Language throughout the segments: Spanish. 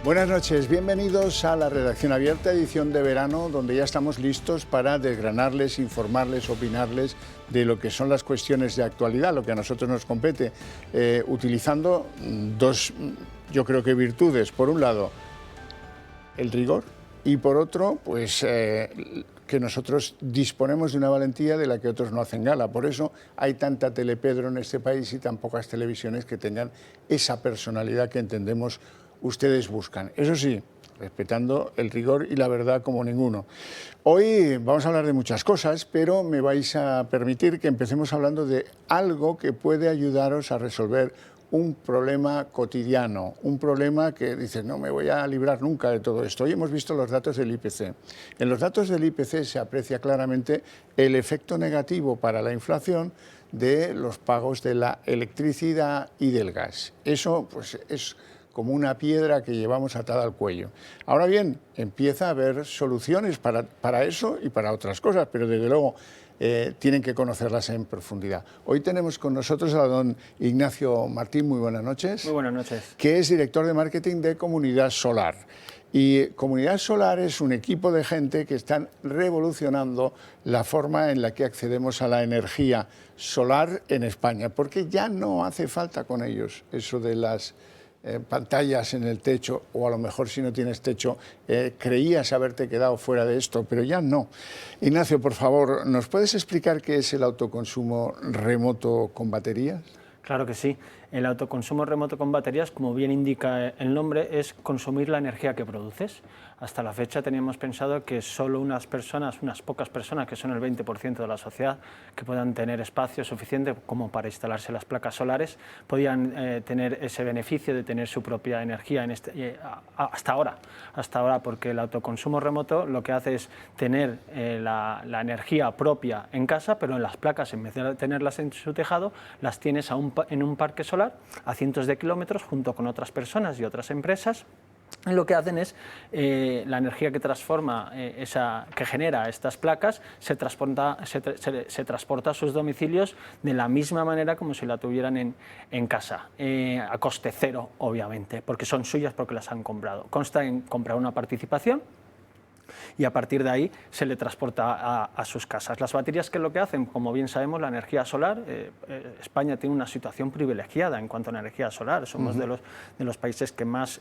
Buenas noches, bienvenidos a la Redacción Abierta, edición de verano, donde ya estamos listos para desgranarles, informarles, opinarles de lo que son las cuestiones de actualidad, lo que a nosotros nos compete, utilizando dos, yo creo que virtudes. Por un lado, el rigor, y por otro, pues que nosotros disponemos de una valentía de la que otros no hacen gala. Por eso hay tanta telepedro en este país y tan pocas televisiones que tengan esa personalidad que entendemos ustedes buscan. Eso sí, respetando el rigor y la verdad como ninguno. Hoy vamos a hablar de muchas cosas, pero me vais a permitir que empecemos hablando de algo que puede ayudaros a resolver un problema cotidiano, un problema que dices, no me voy a librar nunca de todo esto. Hoy hemos visto los datos del IPC. En los datos del IPC se aprecia claramente el efecto negativo para la inflación de los pagos de la electricidad y del gas. Eso pues es como una piedra que llevamos atada al cuello. Ahora bien, empieza a haber soluciones para eso y para otras cosas, pero desde luego tienen que conocerlas en profundidad. Hoy tenemos con nosotros a don Ignacio Martín, muy buenas noches. Muy buenas noches. Que es director de marketing de Comunidad Solar. Y Comunidad Solar es un equipo de gente que están revolucionando la forma en la que accedemos a la energía solar en España, porque ya no hace falta con ellos eso de las pantallas en el techo, o a lo mejor si no tienes techo creías haberte quedado fuera de esto, pero ya no. Ignacio, por favor, ¿nos puedes explicar qué es el autoconsumo remoto con baterías? Claro que sí. El autoconsumo remoto con baterías, como bien indica el nombre, es consumir la energía que produces. Hasta la fecha teníamos pensado que solo unas pocas personas, que son el 20% de la sociedad, que puedan tener espacio suficiente como para instalarse las placas solares, podían tener ese beneficio de tener su propia energía hasta ahora, porque el autoconsumo remoto lo que hace es tener la energía propia en casa, pero en las placas, en vez de tenerlas en su tejado, las tienes en un parque solar a cientos de kilómetros junto con otras personas y otras empresas. Lo que hacen es la energía que transforma, que genera estas placas, se transporta a sus domicilios de la misma manera como si la tuvieran en casa, a coste cero, obviamente, porque son suyas, porque las han comprado. Consta en comprar una participación y a partir de ahí se le transporta a sus casas. Las baterías, ¿qué es lo que hacen? Como bien sabemos, la energía solar, España tiene una situación privilegiada en cuanto a la energía solar. Somos de los países que más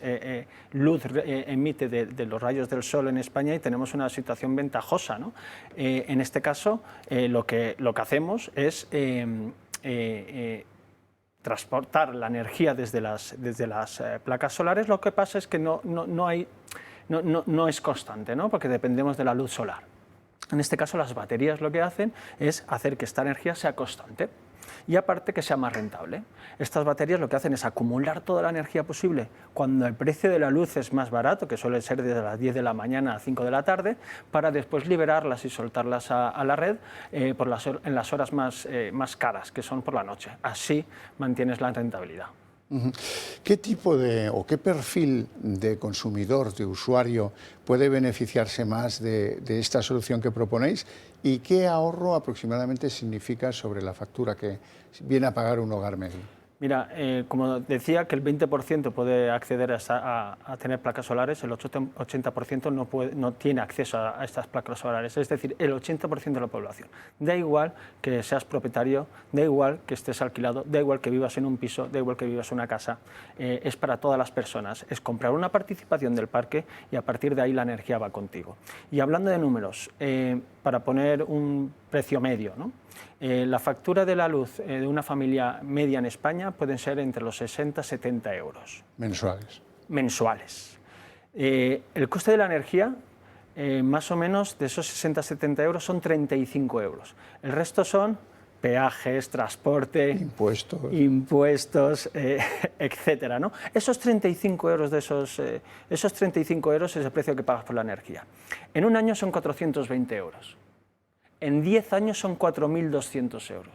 luz emite de los rayos del sol en España y tenemos una situación ventajosa, ¿no? En este caso, lo que hacemos es transportar la energía desde las placas solares. Lo que pasa es que no es constante, ¿no? Porque dependemos de la luz solar. En este caso, las baterías lo que hacen es hacer que esta energía sea constante y aparte que sea más rentable. Estas baterías lo que hacen es acumular toda la energía posible cuando el precio de la luz es más barato, que suele ser desde las 10 de la mañana a 5 de la tarde, para después liberarlas y soltarlas a la red en las horas más caras, que son por la noche. Así mantienes la rentabilidad. ¿Qué tipo o qué perfil de consumidor, de usuario, puede beneficiarse más de esta solución que proponéis? ¿Y qué ahorro aproximadamente significa sobre la factura que viene a pagar un hogar medio? Mira, como decía, que el 20% puede acceder a tener placas solares, el 80% no tiene acceso a estas placas solares, es decir, el 80% de la población. Da igual que seas propietario, da igual que estés alquilado, da igual que vivas en un piso, da igual que vivas en una casa, es para todas las personas. Es comprar una participación del parque y a partir de ahí la energía va contigo. Y hablando de números, para poner un precio medio, ¿no? La factura de la luz de una familia media en España pueden ser entre los 60 y 70 euros. Mensuales. Mensuales. El coste de la energía, más o menos de esos 60-70 euros, son 35 euros. El resto son peajes, transporte, impuestos, etcétera, ¿no? Esos 35 euros esos 35 euros es el precio que pagas por la energía. En un año son 420 euros. En 10 años son 4.200 euros.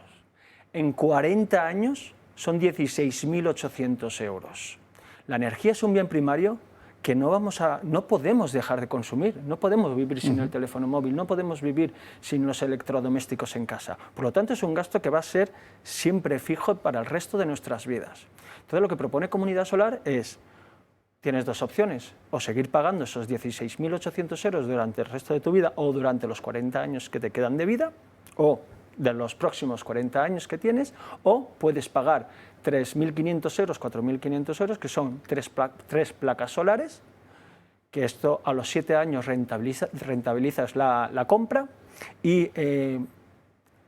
En 40 años son 16.800 euros. La energía es un bien primario que no podemos dejar de consumir, no podemos vivir sin el teléfono móvil, no podemos vivir sin los electrodomésticos en casa. Por lo tanto, es un gasto que va a ser siempre fijo para el resto de nuestras vidas. Entonces, lo que propone Comunidad Solar es tienes dos opciones, o seguir pagando esos 16.800 euros durante el resto de tu vida o durante los 40 años que te quedan de vida, o de los próximos 40 años que tienes, o puedes pagar 3.500 euros, 4.500 euros, que son tres placas solares, que esto a los 7 años rentabilizas la compra y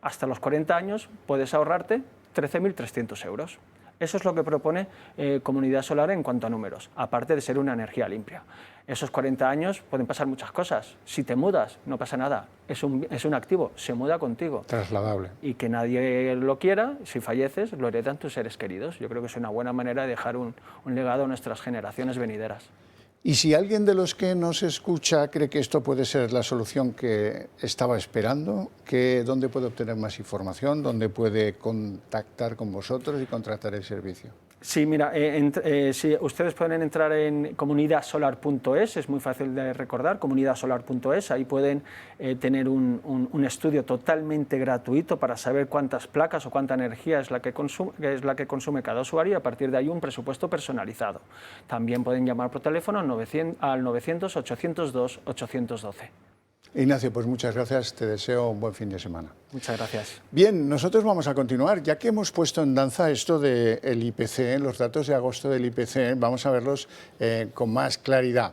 hasta los 40 años puedes ahorrarte 13.300 euros. Eso es lo que propone Comunidad Solar en cuanto a números, aparte de ser una energía limpia. Esos 40 años pueden pasar muchas cosas. Si te mudas, no pasa nada. Es un activo, se muda contigo. Trasladable. Y que nadie lo quiera, si falleces, lo heredan tus seres queridos. Yo creo que es una buena manera de dejar un legado a nuestras generaciones venideras. Y si alguien de los que nos escucha cree que esto puede ser la solución que estaba esperando, ¿dónde puede obtener más información? ¿Dónde puede contactar con vosotros y contratar el servicio? Sí, mira, sí, ustedes pueden entrar en comunidadsolar.es, es muy fácil de recordar, comunidadsolar.es, ahí pueden tener un estudio totalmente gratuito para saber cuántas placas o cuánta energía es la que consume cada usuario y a partir de ahí un presupuesto personalizado. También pueden llamar por teléfono al 900-802-812. Ignacio, pues muchas gracias, te deseo un buen fin de semana. Muchas gracias. Bien, nosotros vamos a continuar, ya que hemos puesto en danza esto del IPC, los datos de agosto del IPC, vamos a verlos con más claridad.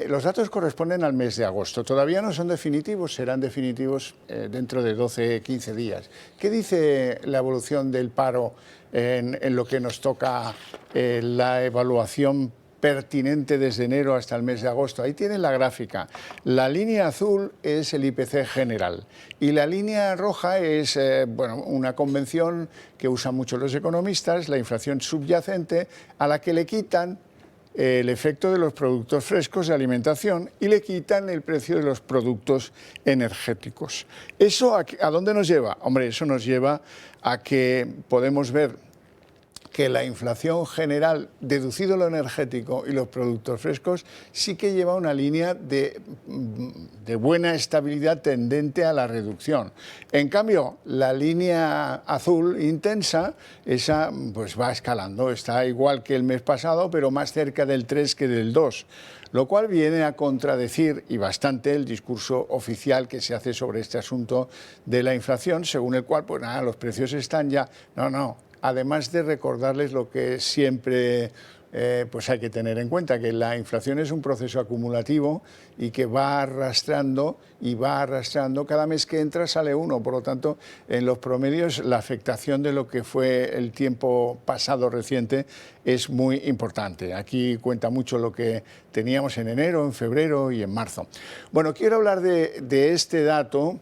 Los datos corresponden al mes de agosto, todavía no son definitivos, serán definitivos dentro de 12-15 días. ¿Qué dice la evolución del paro en lo que nos toca la evaluación pertinente desde enero hasta el mes de agosto? Ahí tienen la gráfica. La línea azul es el IPC general y la línea roja es una convención que usan mucho los economistas, la inflación subyacente, a la que le quitan el efecto de los productos frescos de alimentación y le quitan el precio de los productos energéticos. ¿Eso a dónde nos lleva? Hombre, eso nos lleva a que podemos ver que la inflación general, deducido lo energético y los productos frescos, sí que lleva una línea de buena estabilidad tendente a la reducción. En cambio, la línea azul intensa, esa pues va escalando, está igual que el mes pasado, pero más cerca del 3 que del 2. Lo cual viene a contradecir, y bastante, el discurso oficial que se hace sobre este asunto de la inflación, según el cual, pues nada, los precios están ya... No. Además de recordarles lo que siempre pues hay que tener en cuenta, que la inflación es un proceso acumulativo y que va arrastrando, cada mes que entra sale uno, por lo tanto, en los promedios la afectación de lo que fue el tiempo pasado reciente es muy importante. Aquí cuenta mucho lo que teníamos en enero, en febrero y en marzo. Bueno, quiero hablar de este dato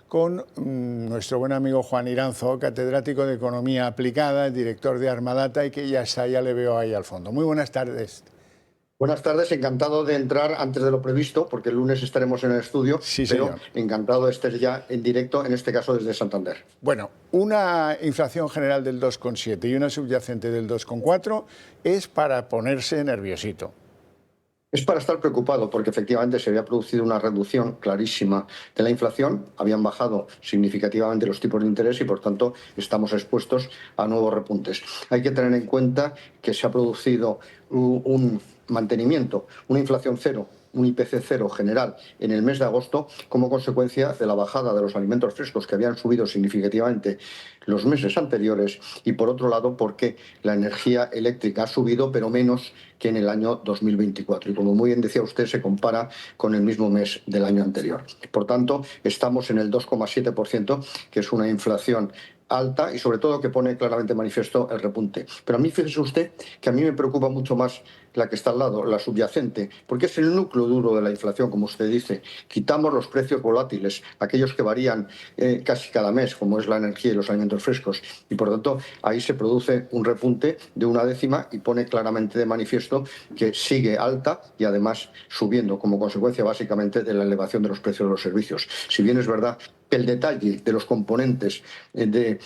con nuestro buen amigo Juan Iranzo, catedrático de Economía Aplicada, director de Armadata y que ya le veo ahí al fondo. Muy buenas tardes. Buenas tardes, encantado de entrar antes de lo previsto, porque el lunes estaremos en el estudio, sí, pero señor. Encantado de estar ya en directo, en este caso desde Santander. Bueno, una inflación general del 2,7 y una subyacente del 2,4 es para ponerse nerviosito. Es para estar preocupado porque efectivamente se había producido una reducción clarísima de la inflación, habían bajado significativamente los tipos de interés y por tanto estamos expuestos a nuevos repuntes. Hay que tener en cuenta que se ha producido un mantenimiento, una inflación cero, un IPC cero general en el mes de agosto como consecuencia de la bajada de los alimentos frescos que habían subido significativamente los meses anteriores y por otro lado porque la energía eléctrica ha subido pero menos que en el año 2024 y como muy bien decía usted se compara con el mismo mes del año anterior. Por tanto estamos en el 2,7% que es una inflación alta y sobre todo que pone claramente manifiesto el repunte. Pero a mí fíjese usted que a mí me preocupa mucho más la que está al lado, la subyacente, porque es el núcleo duro de la inflación, como usted dice. Quitamos los precios volátiles, aquellos que varían casi cada mes, como es la energía y los alimentos frescos, y por tanto ahí se produce un repunte de una décima y pone claramente de manifiesto que sigue alta y además subiendo como consecuencia básicamente de la elevación de los precios de los servicios. Si bien es verdad que el detalle de los componentes de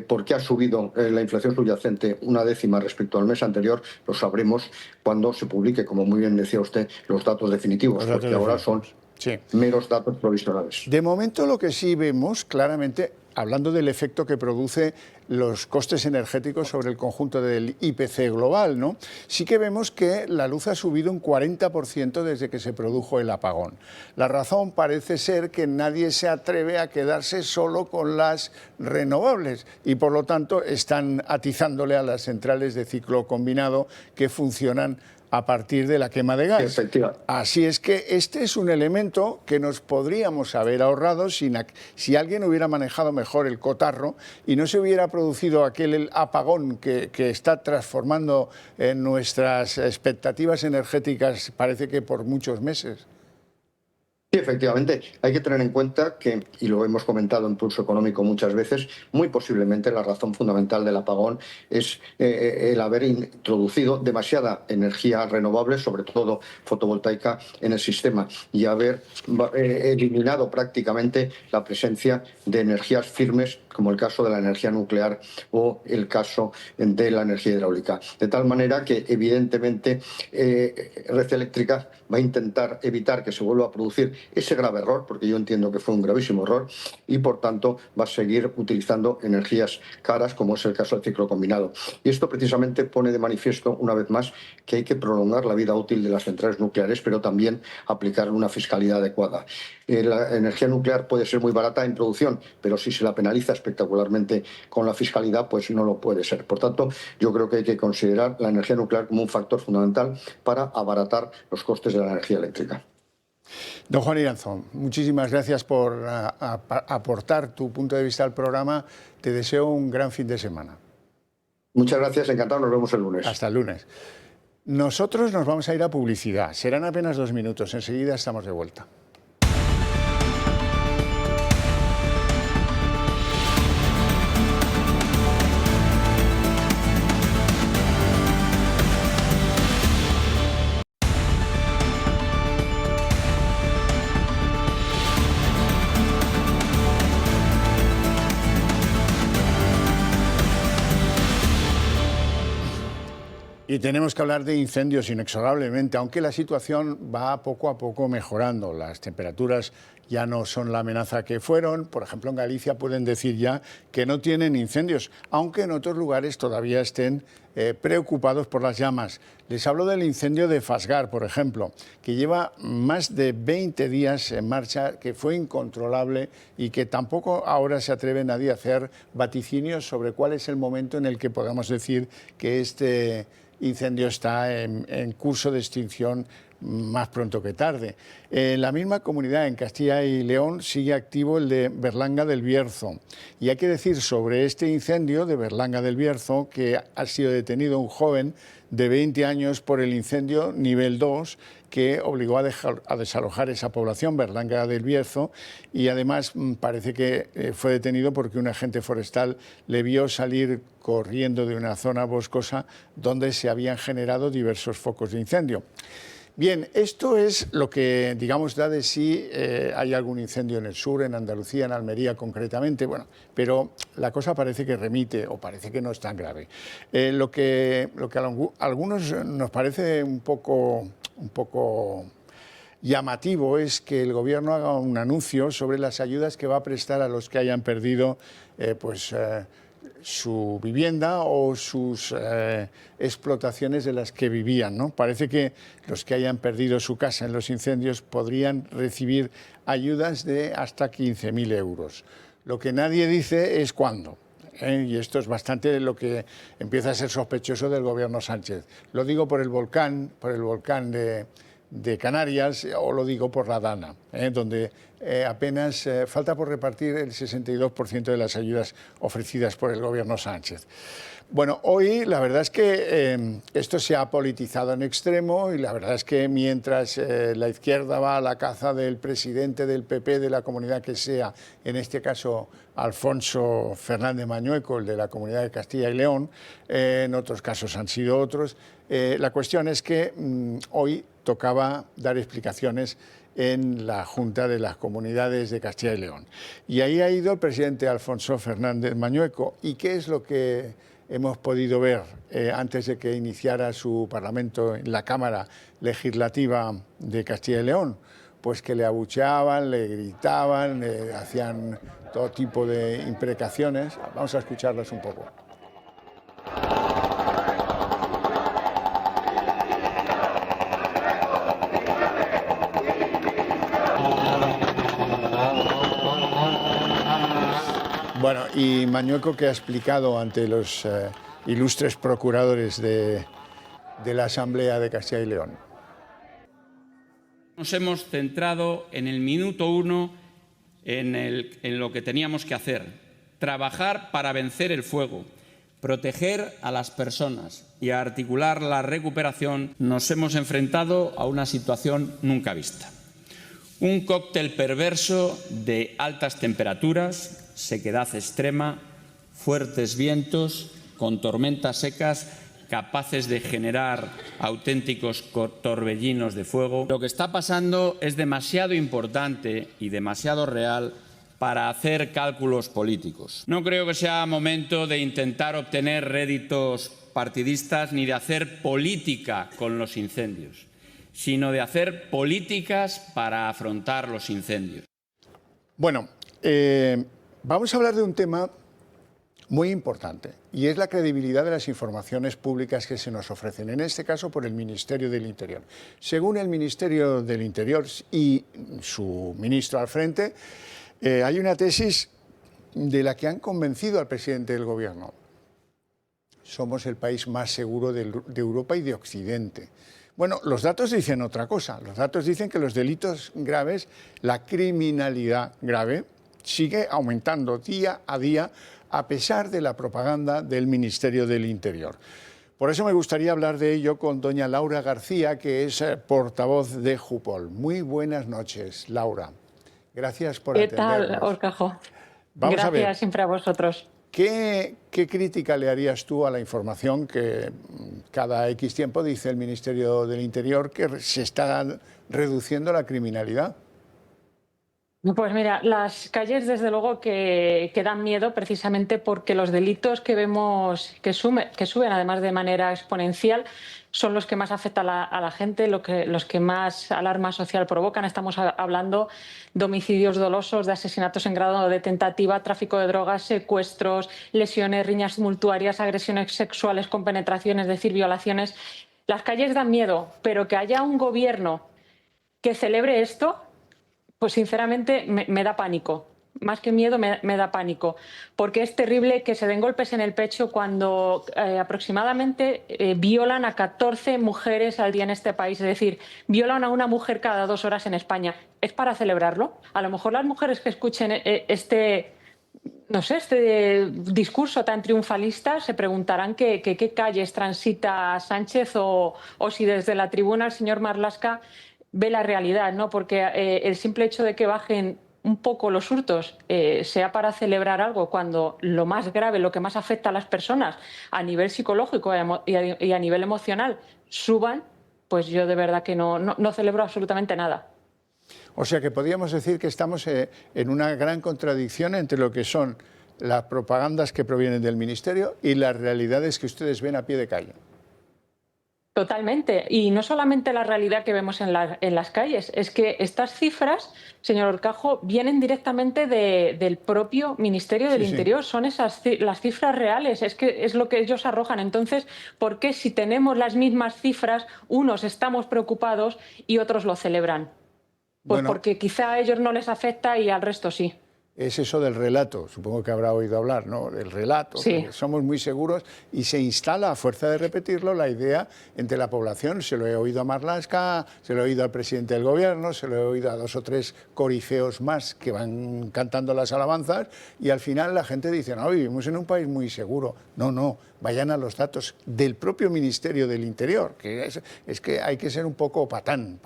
por qué ha subido la inflación subyacente una décima respecto al mes anterior, lo sabremos cuando se publique, como muy bien decía usted, los datos definitivos, porque ahora son Sí. meros datos provisionales. De momento lo que sí vemos claramente, hablando del efecto que produce los costes energéticos sobre el conjunto del IPC global, ¿no? Sí que vemos que la luz ha subido un 40% desde que se produjo el apagón. La razón parece ser que nadie se atreve a quedarse solo con las renovables y por lo tanto están atizándole a las centrales de ciclo combinado que funcionan a partir de la quema de gas. Efectivamente. Así es que este es un elemento que nos podríamos haber ahorrado si alguien hubiera manejado mejor el cotarro y no se hubiera producido aquel apagón que está transformando nuestras expectativas energéticas, parece que por muchos meses. Sí, efectivamente, hay que tener en cuenta que, y lo hemos comentado en Pulso Económico muchas veces, muy posiblemente la razón fundamental del apagón es el haber introducido demasiada energía renovable, sobre todo fotovoltaica, en el sistema y haber eliminado prácticamente la presencia de energías firmes, como el caso de la energía nuclear o el caso de la energía hidráulica. De tal manera que, evidentemente, Red Eléctrica va a intentar evitar que se vuelva a producir ese grave error, porque yo entiendo que fue un gravísimo error, y por tanto va a seguir utilizando energías caras, como es el caso del ciclo combinado. Y esto precisamente pone de manifiesto, una vez más, que hay que prolongar la vida útil de las centrales nucleares, pero también aplicar una fiscalidad adecuada. La energía nuclear puede ser muy barata en producción, pero si se la penaliza espectacularmente con la fiscalidad, pues no lo puede ser. Por tanto, yo creo que hay que considerar la energía nuclear como un factor fundamental para abaratar los costes de la energía eléctrica. Don Juan Iranzón, muchísimas gracias por aportar tu punto de vista al programa. Te deseo un gran fin de semana. Muchas gracias, encantado, nos vemos el lunes. Hasta el lunes. Nosotros nos vamos a ir a publicidad. Serán apenas 2 minutos. Enseguida estamos de vuelta. Y tenemos que hablar de incendios inexorablemente, aunque la situación va poco a poco mejorando. Las temperaturas ya no son la amenaza que fueron. Por ejemplo, en Galicia pueden decir ya que no tienen incendios, aunque en otros lugares todavía estén preocupados por las llamas. Les hablo del incendio de Fasgar, por ejemplo, que lleva más de 20 días en marcha, que fue incontrolable y que tampoco ahora se atreve nadie a hacer vaticinios sobre cuál es el momento en el que podamos decir que este incendio está en curso de extinción más pronto que tarde. En la misma comunidad, en Castilla y León, sigue activo el de Berlanga del Bierzo. Y hay que decir sobre este incendio de Berlanga del Bierzo que ha sido detenido un joven de 20 años por el incendio nivel 2 que obligó a desalojar esa población, Berlanga del Bierzo, y además parece que fue detenido porque un agente forestal le vio salir corriendo de una zona boscosa donde se habían generado diversos focos de incendio. Bien, esto es lo que, digamos, da de sí. Hay algún incendio en el sur, en Andalucía, en Almería concretamente, bueno, pero la cosa parece que remite o parece que no es tan grave. Lo que a algunos nos parece un poco llamativo es que el Gobierno haga un anuncio sobre las ayudas que va a prestar a los que hayan perdido su vivienda o sus explotaciones de las que vivían, ¿no? Parece que los que hayan perdido su casa en los incendios podrían recibir ayudas de hasta 15.000 euros. Lo que nadie dice es cuándo. Y esto es bastante lo que empieza a ser sospechoso del Gobierno Sánchez. Lo digo por el volcán de Canarias, o lo digo por la Dana, donde apenas falta por repartir el 62% de las ayudas ofrecidas por el Gobierno Sánchez. Bueno, hoy la verdad es que esto se ha politizado en extremo y la verdad es que mientras la izquierda va a la caza del presidente del PP de la comunidad que sea, en este caso Alfonso Fernández Mañueco, el de la Comunidad de Castilla y León, en otros casos han sido otros, la cuestión es que hoy tocaba dar explicaciones en la Junta de las Comunidades de Castilla y León. Y ahí ha ido el presidente Alfonso Fernández Mañueco. ¿Y qué es lo que hemos podido ver antes de que iniciara su Parlamento en la Cámara Legislativa de Castilla y León? pues que le abucheaban, le gritaban, le hacían todo tipo de imprecaciones. Vamos a escucharlas un poco. Bueno, y Mañueco, ¿qué ha explicado ante los ilustres procuradores de la Asamblea de Castilla y León? Nos hemos centrado en el minuto 1 en lo que teníamos que hacer: trabajar para vencer el fuego, proteger a las personas y articular la recuperación. Nos hemos enfrentado a una situación nunca vista. Un cóctel perverso de altas temperaturas, sequedad extrema, fuertes vientos, con tormentas secas capaces de generar auténticos torbellinos de fuego. Lo que está pasando es demasiado importante y demasiado real para hacer cálculos políticos. No creo que sea momento de intentar obtener réditos partidistas ni de hacer política con los incendios, sino de hacer políticas para afrontar los incendios. Bueno, vamos a hablar de un tema muy importante, y es la credibilidad de las informaciones públicas que se nos ofrecen, en este caso por el Ministerio del Interior. Según el Ministerio del Interior y su ministro al frente, hay una tesis de la que han convencido al presidente del Gobierno. Somos el país más seguro de Europa y de Occidente. Bueno, los datos dicen otra cosa. Los datos dicen que los delitos graves, la criminalidad grave, sigue aumentando día a día a pesar de la propaganda del Ministerio del Interior. Por eso me gustaría hablar de ello con doña Laura García, que es portavoz de Jupol. Muy buenas noches, Laura. Gracias por atendernos. ¿Qué tal, Orcajo? Vamos a ver. Gracias siempre a vosotros. ¿Qué crítica le harías tú a la información que cada X tiempo dice el Ministerio del Interior que se está reduciendo la criminalidad? Pues mira, las calles desde luego que dan miedo precisamente porque los delitos que vemos que suben además de manera exponencial son los que más afectan a la gente, los que más alarma social provocan. Estamos hablando de homicidios dolosos, de asesinatos en grado de tentativa, tráfico de drogas, secuestros, lesiones, riñas tumultuarias, agresiones sexuales con penetración, es decir, violaciones. Las calles dan miedo, pero que haya un gobierno que celebre esto, pues sinceramente me da pánico. Más que miedo, me da pánico. Porque es terrible que se den golpes en el pecho cuando aproximadamente violan a 14 mujeres al día en este país. Es decir, violan a una mujer cada 2 horas en España. ¿Es para celebrarlo? A lo mejor las mujeres que escuchen este discurso tan triunfalista se preguntarán qué calles transita Sánchez o si desde la tribuna el señor Marlaska ve la realidad, ¿no? Porque el simple hecho de que bajen un poco los hurtos sea para celebrar algo cuando lo más grave, lo que más afecta a las personas a nivel psicológico y a nivel emocional suban, pues yo de verdad que no celebro absolutamente nada. O sea que podríamos decir que estamos en una gran contradicción entre lo que son las propagandas que provienen del Ministerio y las realidades que ustedes ven a pie de calle. Totalmente. Y no solamente la realidad que vemos en las calles, es que estas cifras, señor Orcajo, vienen directamente del propio Ministerio del Interior. Son las cifras reales, es que es lo que ellos arrojan. Entonces, ¿por qué si tenemos las mismas cifras, unos estamos preocupados y otros lo celebran? Pues bueno, porque quizá a ellos no les afecta y al resto sí. Es eso del relato, supongo que habrá oído hablar, ¿no? Del relato, sí. Que somos muy seguros y se instala a fuerza de repetirlo la idea entre la población. Se lo he oído a Marlaska, se lo he oído al presidente del gobierno, se lo he oído a 2 o 3 corifeos más que van cantando las alabanzas y al final la gente dice, no, vivimos en un país muy seguro. No, vayan a los datos del propio Ministerio del Interior, que es que hay que ser un poco patán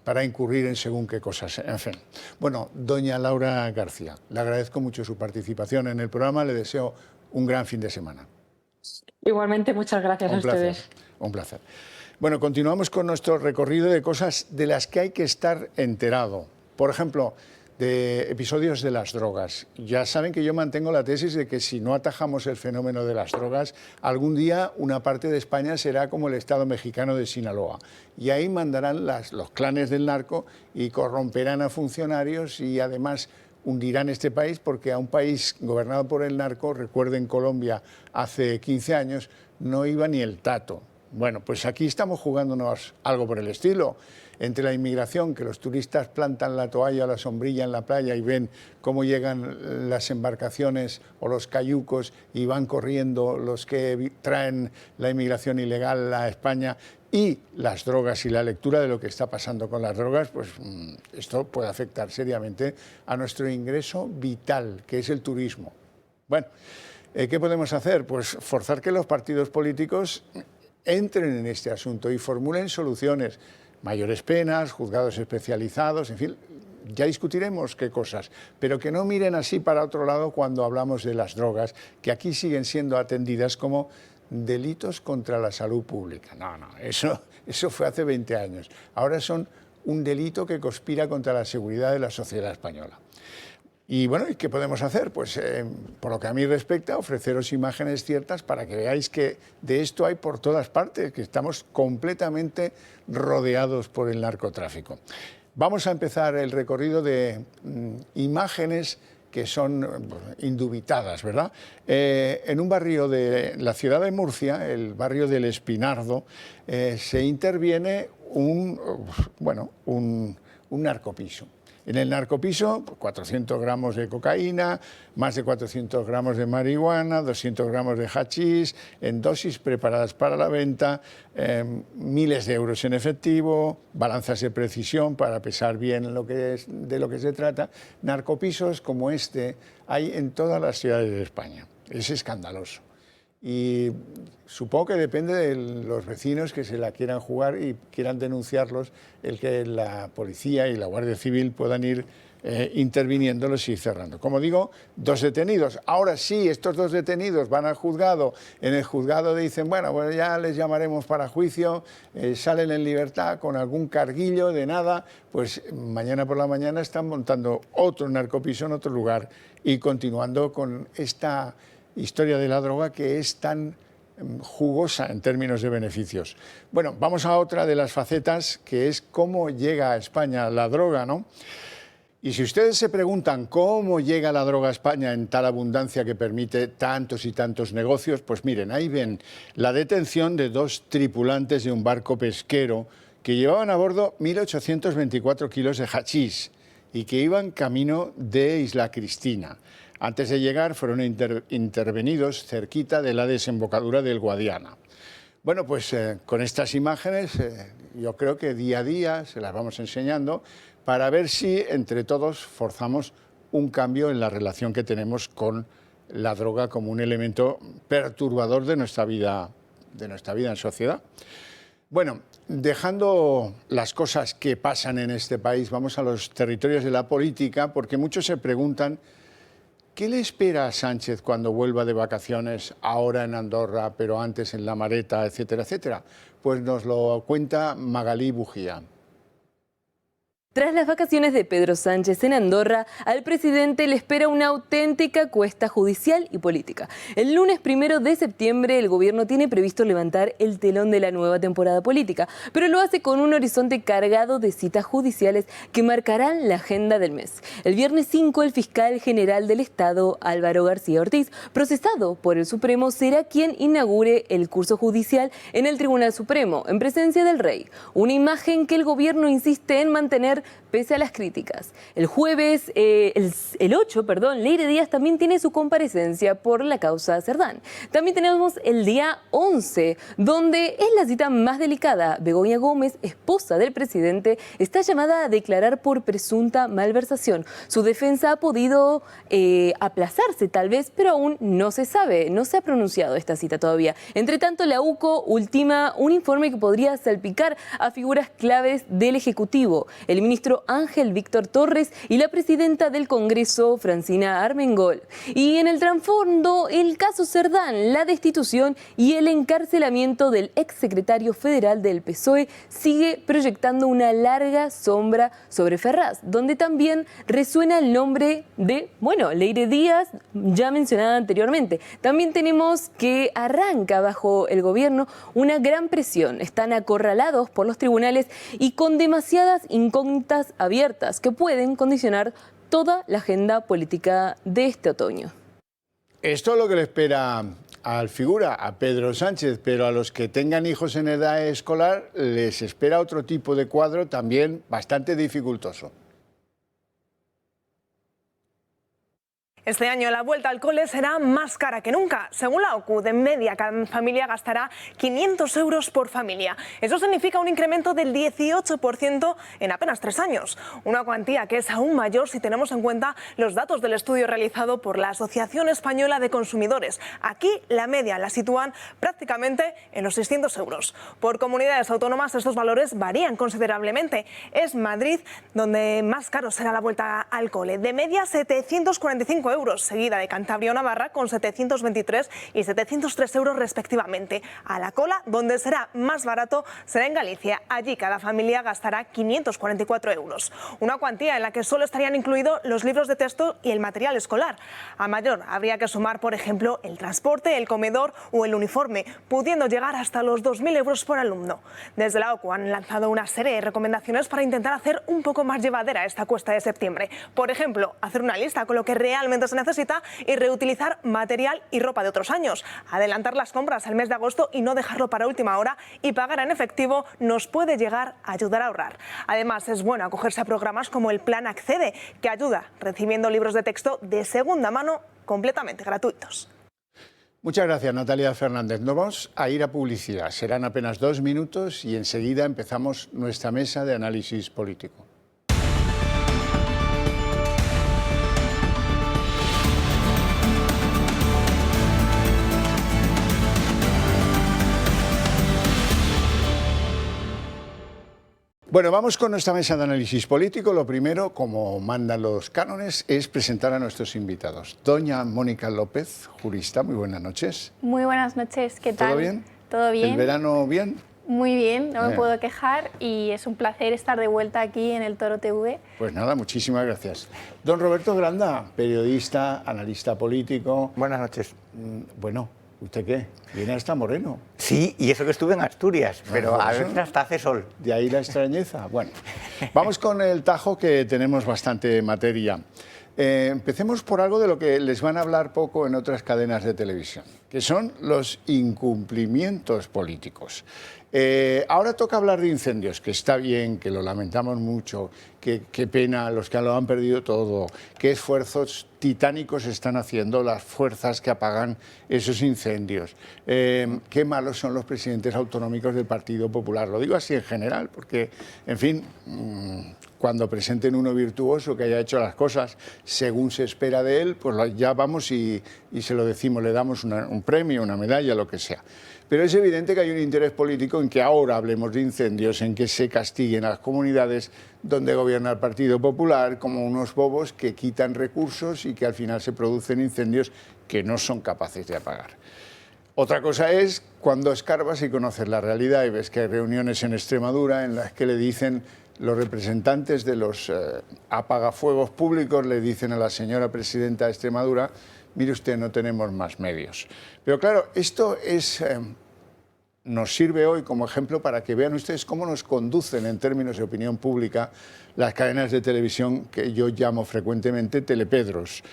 para incurrir en según qué cosas. En fin. Bueno, doña Laura García, le agradezco mucho su participación en el programa, le deseo un gran fin de semana. Igualmente, muchas gracias a ustedes. Un placer. Bueno, continuamos con nuestro recorrido de cosas de las que hay que estar enterado. Por ejemplo, de episodios de las drogas. Ya saben que yo mantengo la tesis de que si no atajamos el fenómeno de las drogas, algún día una parte de España será como el Estado mexicano de Sinaloa. Y ahí mandarán los clanes del narco y corromperán a funcionarios y además hundirán este país, porque a un país gobernado por el narco, recuerden Colombia hace 15 años, no iba ni el tato. Bueno, pues aquí estamos jugándonos algo por el estilo. Entre la inmigración, que los turistas plantan la toalla o la sombrilla en la playa y ven cómo llegan las embarcaciones o los cayucos y van corriendo los que traen la inmigración ilegal a España, y las drogas y la lectura de lo que está pasando con las drogas, pues esto puede afectar seriamente a nuestro ingreso vital, que es el turismo. Bueno, ¿qué podemos hacer? Pues forzar que los partidos políticos entren en este asunto y formulen soluciones, mayores penas, juzgados especializados, en fin, ya discutiremos qué cosas, pero que no miren así para otro lado cuando hablamos de las drogas, que aquí siguen siendo atendidas como delitos contra la salud pública. No, eso fue hace 20 años. Ahora son un delito que conspira contra la seguridad de la sociedad española. Y bueno, ¿y qué podemos hacer? Pues por lo que a mí respecta, ofreceros imágenes ciertas para que veáis que de esto hay por todas partes, que estamos completamente rodeados por el narcotráfico. Vamos a empezar el recorrido de imágenes que son indubitadas, ¿verdad? En un barrio de la ciudad de Murcia, el barrio del Espinardo, se interviene un narcopiso. En el narcopiso, 400 gramos de cocaína, más de 400 gramos de marihuana, 200 gramos de hachís, en dosis preparadas para la venta, miles de euros en efectivo, balanzas de precisión para pesar bien de lo que se trata. Narcopisos como este hay en todas las ciudades de España. Es escandaloso. Y supongo que depende de los vecinos que se la quieran jugar y quieran denunciarlos, el que la policía y la Guardia Civil puedan ir interviniéndolos y cerrando. Como digo, 2 detenidos. Ahora sí, estos 2 detenidos van al juzgado. En el juzgado dicen, bueno, ya les llamaremos para juicio, salen en libertad con algún carguillo de nada. Pues mañana por la mañana están montando otro narcopiso en otro lugar y continuando con esta historia de la droga que es tan jugosa en términos de beneficios. Bueno, vamos a otra de las facetas, que es cómo llega a España la droga, ¿no? Y si ustedes se preguntan cómo llega la droga a España en tal abundancia que permite tantos y tantos negocios, pues miren, ahí ven la detención de 2 tripulantes de un barco pesquero que llevaban a bordo 1.824 kilos de hachís y que iban camino de Isla Cristina. Antes de llegar fueron intervenidos cerquita de la desembocadura del Guadiana. Bueno, pues con estas imágenes yo creo que día a día se las vamos enseñando para ver si entre todos forzamos un cambio en la relación que tenemos con la droga como un elemento perturbador de nuestra vida en sociedad. Bueno, dejando las cosas que pasan en este país, vamos a los territorios de la política, porque muchos se preguntan ¿qué le espera a Sánchez cuando vuelva de vacaciones, ahora en Andorra, pero antes en La Mareta, etcétera, etcétera? Pues nos lo cuenta Magalí Bujía. Tras las vacaciones de Pedro Sánchez en Andorra, al presidente le espera una auténtica cuesta judicial y política. El lunes 1 de septiembre el gobierno tiene previsto levantar el telón de la nueva temporada política, pero lo hace con un horizonte cargado de citas judiciales que marcarán la agenda del mes. El viernes 5, el fiscal general del Estado, Álvaro García Ortiz, procesado por el Supremo, será quien inaugure el curso judicial en el Tribunal Supremo, en presencia del rey. Una imagen que el gobierno insiste en mantener pese a las críticas. El jueves, el 8, Leire Díaz también tiene su comparecencia por la causa Cerdán. También tenemos el día 11, donde es la cita más delicada. Begoña Gómez, esposa del presidente, está llamada a declarar por presunta malversación. Su defensa ha podido aplazarse tal vez, pero aún no se sabe, no se ha pronunciado esta cita todavía. Entre tanto, la UCO ultima un informe que podría salpicar a figuras claves del Ejecutivo. El ministro Ángel Víctor Torres y la presidenta del Congreso, Francina Armengol. Y en el trasfondo, el caso Cerdán, la destitución y el encarcelamiento del exsecretario federal del PSOE sigue proyectando una larga sombra sobre Ferraz, donde también resuena el nombre de, Leire Díaz, ya mencionada anteriormente. También tenemos que arranca bajo el gobierno una gran presión. Están acorralados por los tribunales y con demasiadas incógnitas abiertas que pueden condicionar toda la agenda política de este otoño. Esto es lo que le espera al figura, a Pedro Sánchez, pero a los que tengan hijos en edad escolar les espera otro tipo de cuadro también bastante dificultoso. Este año la vuelta al cole será más cara que nunca. Según la OCU, de media cada familia gastará 500 euros por familia. Eso significa un incremento del 18% en apenas 3 años. Una cuantía que es aún mayor si tenemos en cuenta los datos del estudio realizado por la Asociación Española de Consumidores. Aquí la media la sitúan prácticamente en los 600 euros. Por comunidades autónomas estos valores varían considerablemente. Es Madrid donde más caro será la vuelta al cole. De media 745 euros, seguida de Cantabria o Navarra con 723 y 703 euros respectivamente. A la cola, donde será más barato, será en Galicia. Allí cada familia gastará 544 euros. Una cuantía en la que solo estarían incluidos los libros de texto y el material escolar. A mayor habría que sumar, por ejemplo, el transporte, el comedor o el uniforme, pudiendo llegar hasta los 2.000 euros por alumno. Desde la OCU han lanzado una serie de recomendaciones para intentar hacer un poco más llevadera esta cuesta de septiembre. Por ejemplo, hacer una lista con lo que realmente se necesita y reutilizar material y ropa de otros años. Adelantar las compras al mes de agosto y no dejarlo para última hora y pagar en efectivo nos puede llegar a ayudar a ahorrar. Además, es bueno acogerse a programas como el Plan Accede, que ayuda recibiendo libros de texto de segunda mano completamente gratuitos. Muchas gracias, Natalia Fernández. Nos vamos a ir a publicidad. Serán apenas 2 minutos y enseguida empezamos nuestra mesa de análisis político. Bueno, vamos con nuestra mesa de análisis político. Lo primero, como mandan los cánones, es presentar a nuestros invitados. Doña Mónica López, jurista, muy buenas noches. Muy buenas noches, ¿qué tal? ¿Todo bien? ¿Todo bien? ¿El verano bien? Muy bien, no me puedo quejar y es un placer estar de vuelta aquí en el Toro TV. Pues nada, muchísimas gracias. Don Roberto Granda, periodista, analista político. Buenas noches. Bueno, ¿usted qué? Viene hasta moreno. Sí, y eso que estuve en Asturias, pero a veces hasta hace sol. De ahí la extrañeza. Bueno, vamos con el tajo, que tenemos bastante materia. Empecemos por algo de lo que les van a hablar poco en otras cadenas de televisión, que son los incumplimientos políticos. Ahora toca hablar de incendios, que está bien, que lo lamentamos mucho, que qué pena los que lo han perdido todo, qué esfuerzos titánicos están haciendo las fuerzas que apagan esos incendios, qué malos son los presidentes autonómicos del Partido Popular. Lo digo así en general, porque, en fin, cuando presenten uno virtuoso que haya hecho las cosas según se espera de él, pues ya vamos y se lo decimos, le damos un premio, una medalla, lo que sea. Pero es evidente que hay un interés político en que ahora hablemos de incendios, en que se castiguen a las comunidades donde gobierna el Partido Popular como unos bobos que quitan recursos y que al final se producen incendios que no son capaces de apagar. Otra cosa es cuando escarbas y conoces la realidad y ves que hay reuniones en Extremadura en las que le dicen los representantes de los apagafuegos públicos, le dicen a la señora presidenta de Extremadura: mire usted, no tenemos más medios. Pero claro, esto nos sirve hoy como ejemplo para que vean ustedes cómo nos conducen en términos de opinión pública las cadenas de televisión que yo llamo frecuentemente telepedros.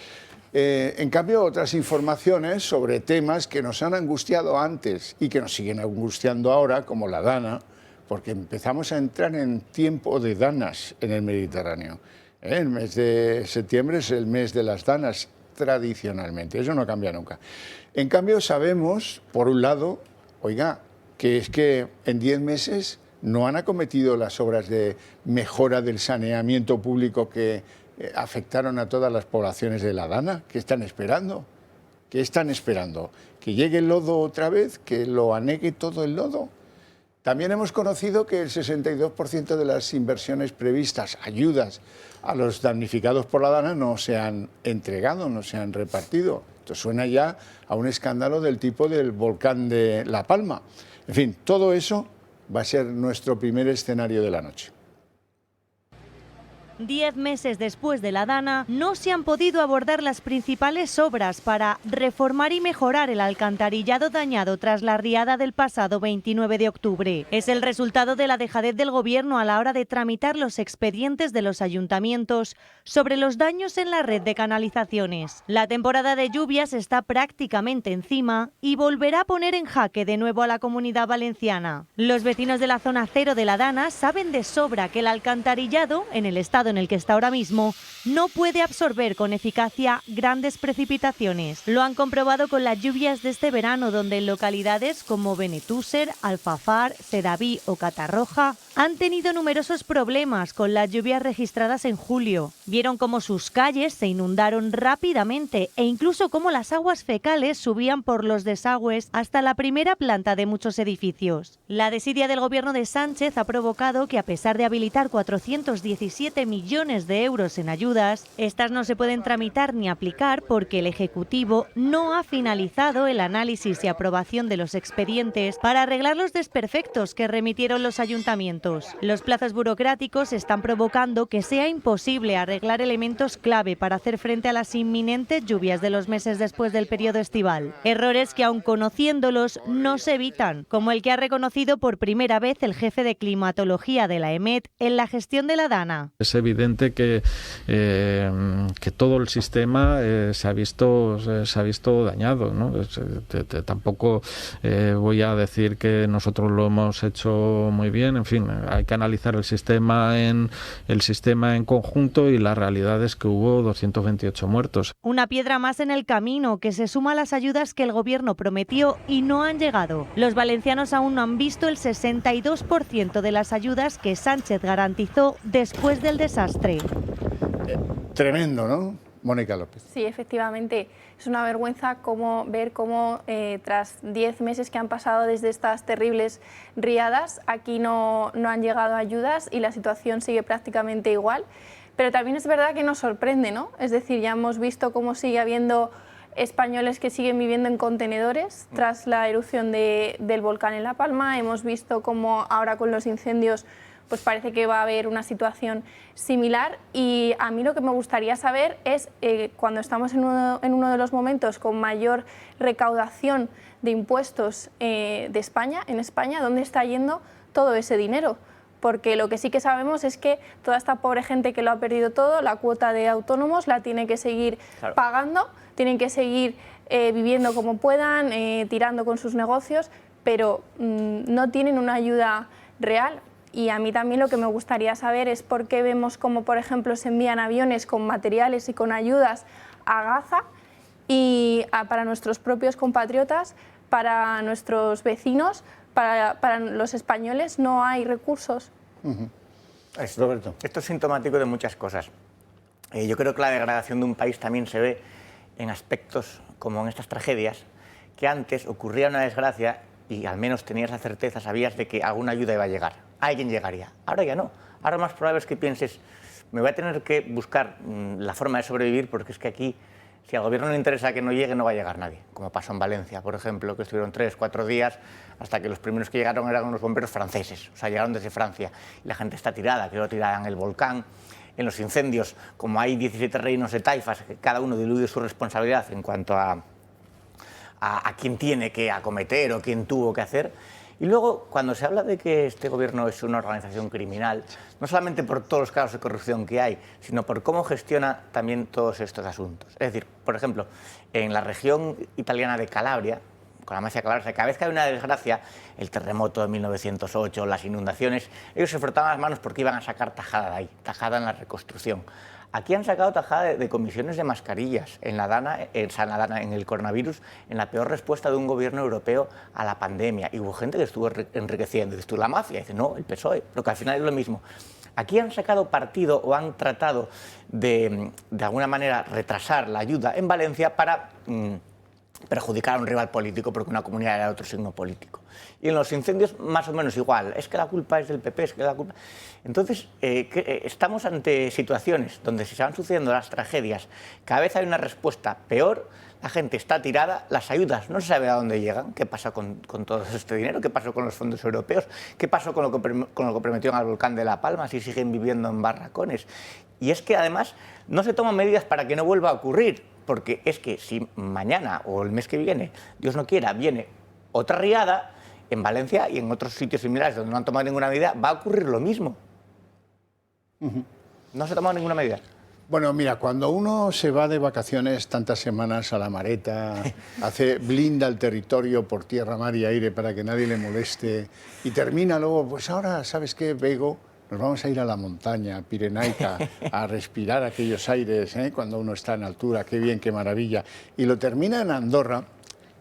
En cambio, otras informaciones sobre temas que nos han angustiado antes y que nos siguen angustiando ahora, como la Dana, porque empezamos a entrar en tiempo de danas en el Mediterráneo. El mes de septiembre es el mes de las danas tradicionalmente, eso no cambia nunca. En cambio, sabemos, por un lado, oiga, que es que en 10 meses no han acometido las obras de mejora del saneamiento público que afectaron a todas las poblaciones de la Dana. ¿Qué están esperando? ¿Qué están esperando? ¿Que llegue el lodo otra vez? ¿Que lo anegue todo el lodo? También hemos conocido que el 62% de las inversiones previstas, ayudas a los damnificados por la Dana, no se han entregado, no se han repartido. Esto suena ya a un escándalo del tipo del volcán de La Palma. En fin, todo eso va a ser nuestro primer escenario de la noche. 10 meses después de la Dana, no se han podido abordar las principales obras para reformar y mejorar el alcantarillado dañado tras la riada del pasado 29 de octubre. Es el resultado de la dejadez del Gobierno a la hora de tramitar los expedientes de los ayuntamientos sobre los daños en la red de canalizaciones. La temporada de lluvias está prácticamente encima y volverá a poner en jaque de nuevo a la Comunidad Valenciana. Los vecinos de la zona cero de la Dana saben de sobra que el alcantarillado, en el estado en el que está ahora mismo, no puede absorber con eficacia grandes precipitaciones. Lo han comprobado con las lluvias de este verano, donde en localidades como Benetúser, Alfafar, Sedaví o Catarroja han tenido numerosos problemas con las lluvias registradas en julio. Vieron cómo sus calles se inundaron rápidamente e incluso cómo las aguas fecales subían por los desagües hasta la primera planta de muchos edificios. La desidia del Gobierno de Sánchez ha provocado que, a pesar de habilitar 417 millones de euros en ayudas, estas no se pueden tramitar ni aplicar porque el Ejecutivo no ha finalizado el análisis y aprobación de los expedientes para arreglar los desperfectos que remitieron los ayuntamientos. Los plazos burocráticos están provocando que sea imposible arreglar elementos clave para hacer frente a las inminentes lluvias de los meses después del periodo estival. Errores que, aun conociéndolos, no se evitan, como el que ha reconocido por primera vez el jefe de climatología de la EMET en la gestión de la Dana. Es evidente que todo el sistema se ha visto dañado, ¿no? Tampoco voy a decir que nosotros lo hemos hecho muy bien, en fin, hay que analizar el sistema en conjunto, y la realidad es que hubo 228 muertos. Una piedra más en el camino que se suma a las ayudas que el Gobierno prometió y no han llegado. Los valencianos aún no han visto el 62% de las ayudas que Sánchez garantizó después del desastre. Tremendo, ¿no? Mónica López. Sí, efectivamente. Es una vergüenza ver cómo tras 10 meses que han pasado desde estas terribles riadas, aquí no han llegado ayudas y la situación sigue prácticamente igual. Pero también es verdad que nos sorprende, ¿no? Es decir, ya hemos visto cómo sigue habiendo españoles que siguen viviendo en contenedores tras la erupción del volcán en La Palma. Hemos visto cómo ahora con los incendios pues parece que va a haber una situación similar, y a mí lo que me gustaría saber es, cuando estamos en uno de los momentos con mayor recaudación de impuestos en España, ¿dónde está yendo todo ese dinero? Porque lo que sí que sabemos es que toda esta pobre gente que lo ha perdido todo, la cuota de autónomos la tiene que seguir pagando, tienen que seguir viviendo como puedan, tirando con sus negocios, pero no tienen una ayuda real. Y a mí también lo que me gustaría saber es por qué vemos como, por ejemplo, se envían aviones con materiales y con ayudas a Gaza, y para nuestros propios compatriotas, para nuestros vecinos, para los españoles no hay recursos. Roberto. Esto es sintomático de muchas cosas. Yo creo que la degradación de un país también se ve en aspectos como en estas tragedias, que antes ocurría una desgracia y al menos tenías la certeza, sabías de que alguna ayuda iba a llegar, alguien llegaría. Ahora ya no. Ahora lo más probable es que pienses, me voy a tener que buscar la forma de sobrevivir, porque es que aquí, si al gobierno le interesa que no llegue, no va a llegar nadie. Como pasó en Valencia, por ejemplo, que estuvieron 3 o 4 días hasta que los primeros que llegaron eran unos bomberos franceses, o sea, llegaron desde Francia. Y la gente está tirada, quedó tirada en el volcán. En los incendios, como hay 17 reinos de taifas, cada uno diluye su responsabilidad en cuanto a quién tiene que acometer o quién tuvo que hacer. Y luego, cuando se habla de que este gobierno es una organización criminal, no solamente por todos los casos de corrupción que hay, sino por cómo gestiona también todos estos asuntos. Es decir, por ejemplo, en la región italiana de Calabria, con la mafia calabresa, cada vez que hay una desgracia, el terremoto de 1908, las inundaciones, ellos se frotaban las manos porque iban a sacar tajada de ahí, tajada en la reconstrucción. Aquí han sacado tajada de comisiones de mascarillas en la Dana, en el coronavirus, en la peor respuesta de un gobierno europeo a la pandemia. Y hubo gente que estuvo enriqueciendo. Dices tú, la mafia. Dice, no, el PSOE, pero que al final es lo mismo. Aquí han sacado partido o han tratado de alguna manera retrasar la ayuda en Valencia para perjudicar a un rival político porque una comunidad era de otro signo político. Y en los incendios más o menos igual, es que la culpa es del PP, es que la culpa... Entonces, estamos ante situaciones donde se van sucediendo las tragedias, cada vez hay una respuesta peor, la gente está tirada, las ayudas no se sabe a dónde llegan, qué pasa con todo este dinero, qué pasó con los fondos europeos, qué pasó con lo que prometieron al volcán de La Palma, si siguen viviendo en barracones. Y es que además no se toman medidas para que no vuelva a ocurrir, porque es que si mañana o el mes que viene, Dios no quiera, viene otra riada, en Valencia y en otros sitios similares donde no han tomado ninguna medida, va a ocurrir lo mismo. No se ha tomado ninguna medida. Bueno, mira, cuando uno se va de vacaciones tantas semanas a la mareta, blinda el territorio por tierra, mar y aire para que nadie le moleste y termina luego, pues ahora, ¿sabes qué, Bego? Nos vamos a ir a la montaña pirenaica a respirar aquellos aires, cuando uno está en altura, qué bien, qué maravilla. Y lo termina en Andorra,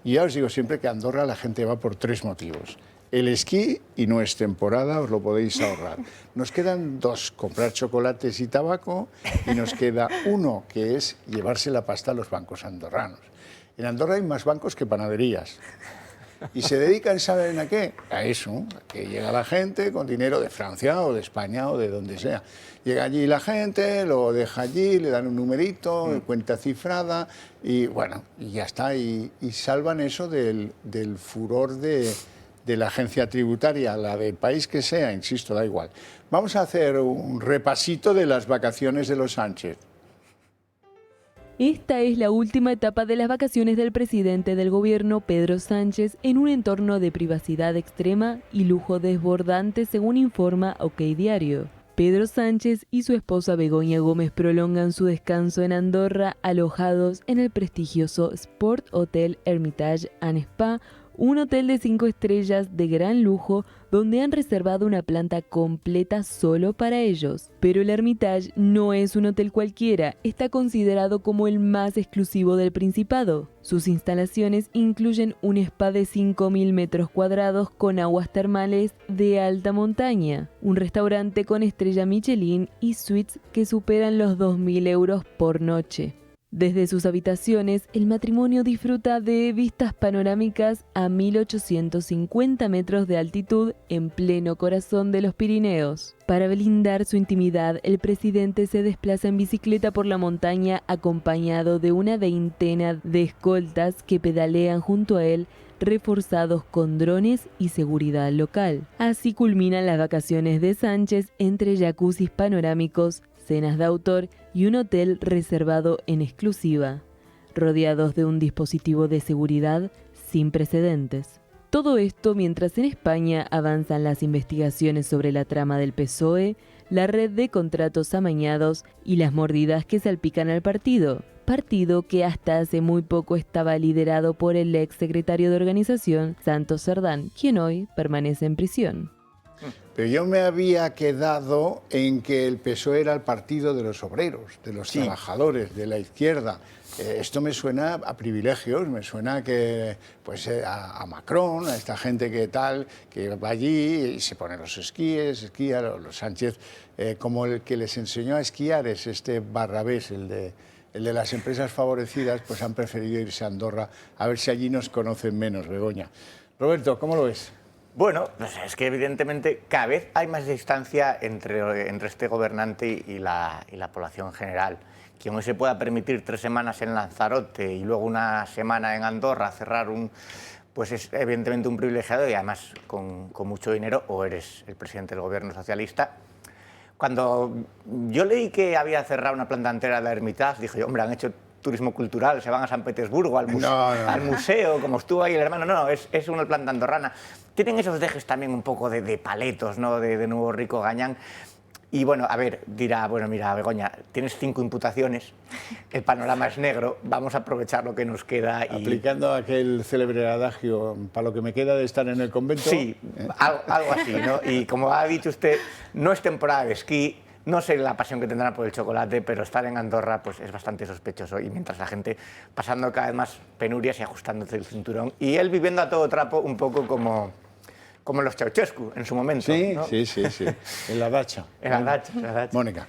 y ya os digo siempre que a Andorra la gente va por 3 motivos. El esquí, y no es temporada, os lo podéis ahorrar. Nos quedan 2, comprar chocolates y tabaco, y nos queda 1, que es llevarse la pasta a los bancos andorranos. En Andorra hay más bancos que panaderías. Y se dedican, ¿saben a qué? A eso, que llega la gente con dinero de Francia o de España o de donde sea. Llega allí la gente, lo deja allí, le dan un numerito, cuenta cifrada, y bueno, y ya está. Y salvan eso del furor de la agencia tributaria, la del país que sea, insisto, da igual. Vamos a hacer un repasito de las vacaciones de los Sánchez. Esta es la última etapa de las vacaciones del presidente del gobierno, Pedro Sánchez, en un entorno de privacidad extrema y lujo desbordante, según informa OK Diario. Pedro Sánchez y su esposa Begoña Gómez prolongan su descanso en Andorra, alojados en el prestigioso Sport Hotel Hermitage and Spa, un hotel de 5 estrellas de gran lujo donde han reservado una planta completa solo para ellos. Pero el Hermitage no es un hotel cualquiera, está considerado como el más exclusivo del Principado. Sus instalaciones incluyen un spa de 5.000 metros cuadrados con aguas termales de alta montaña, un restaurante con estrella Michelin y suites que superan los 2.000 euros por noche. Desde sus habitaciones, el matrimonio disfruta de vistas panorámicas a 1.850 metros de altitud en pleno corazón de los Pirineos. Para blindar su intimidad, el presidente se desplaza en bicicleta por la montaña acompañado de una veintena de escoltas que pedalean junto a él, reforzados con drones y seguridad local. Así culminan las vacaciones de Sánchez entre jacuzzis panorámicos, cenas de autor y un hotel reservado en exclusiva, rodeados de un dispositivo de seguridad sin precedentes. Todo esto mientras en España avanzan las investigaciones sobre la trama del PSOE, la red de contratos amañados y las mordidas que salpican al partido que hasta hace muy poco estaba liderado por el ex secretario de organización, Santos Cerdán, quien hoy permanece en prisión. Pero yo me había quedado en que el PSOE era el partido de los obreros, de los trabajadores, de la izquierda. Esto me suena a privilegios, me suena que, pues, a Macron, a esta gente que tal, que va allí y se pone los esquíes, esquía, los Sánchez, como el que les enseñó a esquiar es este Barrabés, el de las empresas favorecidas, pues han preferido irse a Andorra, a ver si allí nos conocen menos, Begoña. Roberto, ¿cómo lo ves? Bueno, pues es que evidentemente cada vez hay más distancia entre este gobernante y la población en general. Quien hoy se pueda permitir 3 semanas en Lanzarote y luego una semana en Andorra cerrar pues es evidentemente un privilegiado y además con mucho dinero, o eres el presidente del gobierno socialista. Cuando yo leí que había cerrado una planta entera de la Hermitage, dije, hombre, han hecho turismo cultural, se van a San Petersburgo, al museo, como estuvo ahí el hermano. No, es una planta andorrana. Tienen esos dejes también un poco de paletos, ¿no? de nuevo rico gañán. Y bueno, a ver, dirá, bueno, mira, Begoña, tienes 5 imputaciones, el panorama es negro, vamos a aprovechar lo que nos queda. Aplicando aquel célebre adagio, para lo que me queda de estar en el convento. Sí, algo así, ¿no? Y como ha dicho usted, no es temporada de esquí, no sé la pasión que tendrán por el chocolate, pero estar en Andorra pues es bastante sospechoso. Y mientras la gente pasando cada vez más penurias y ajustándose el cinturón, y él viviendo a todo trapo un poco como los Ceausescu en su momento. Sí, ¿no? sí, en la dacha. En la dacha. Mónica.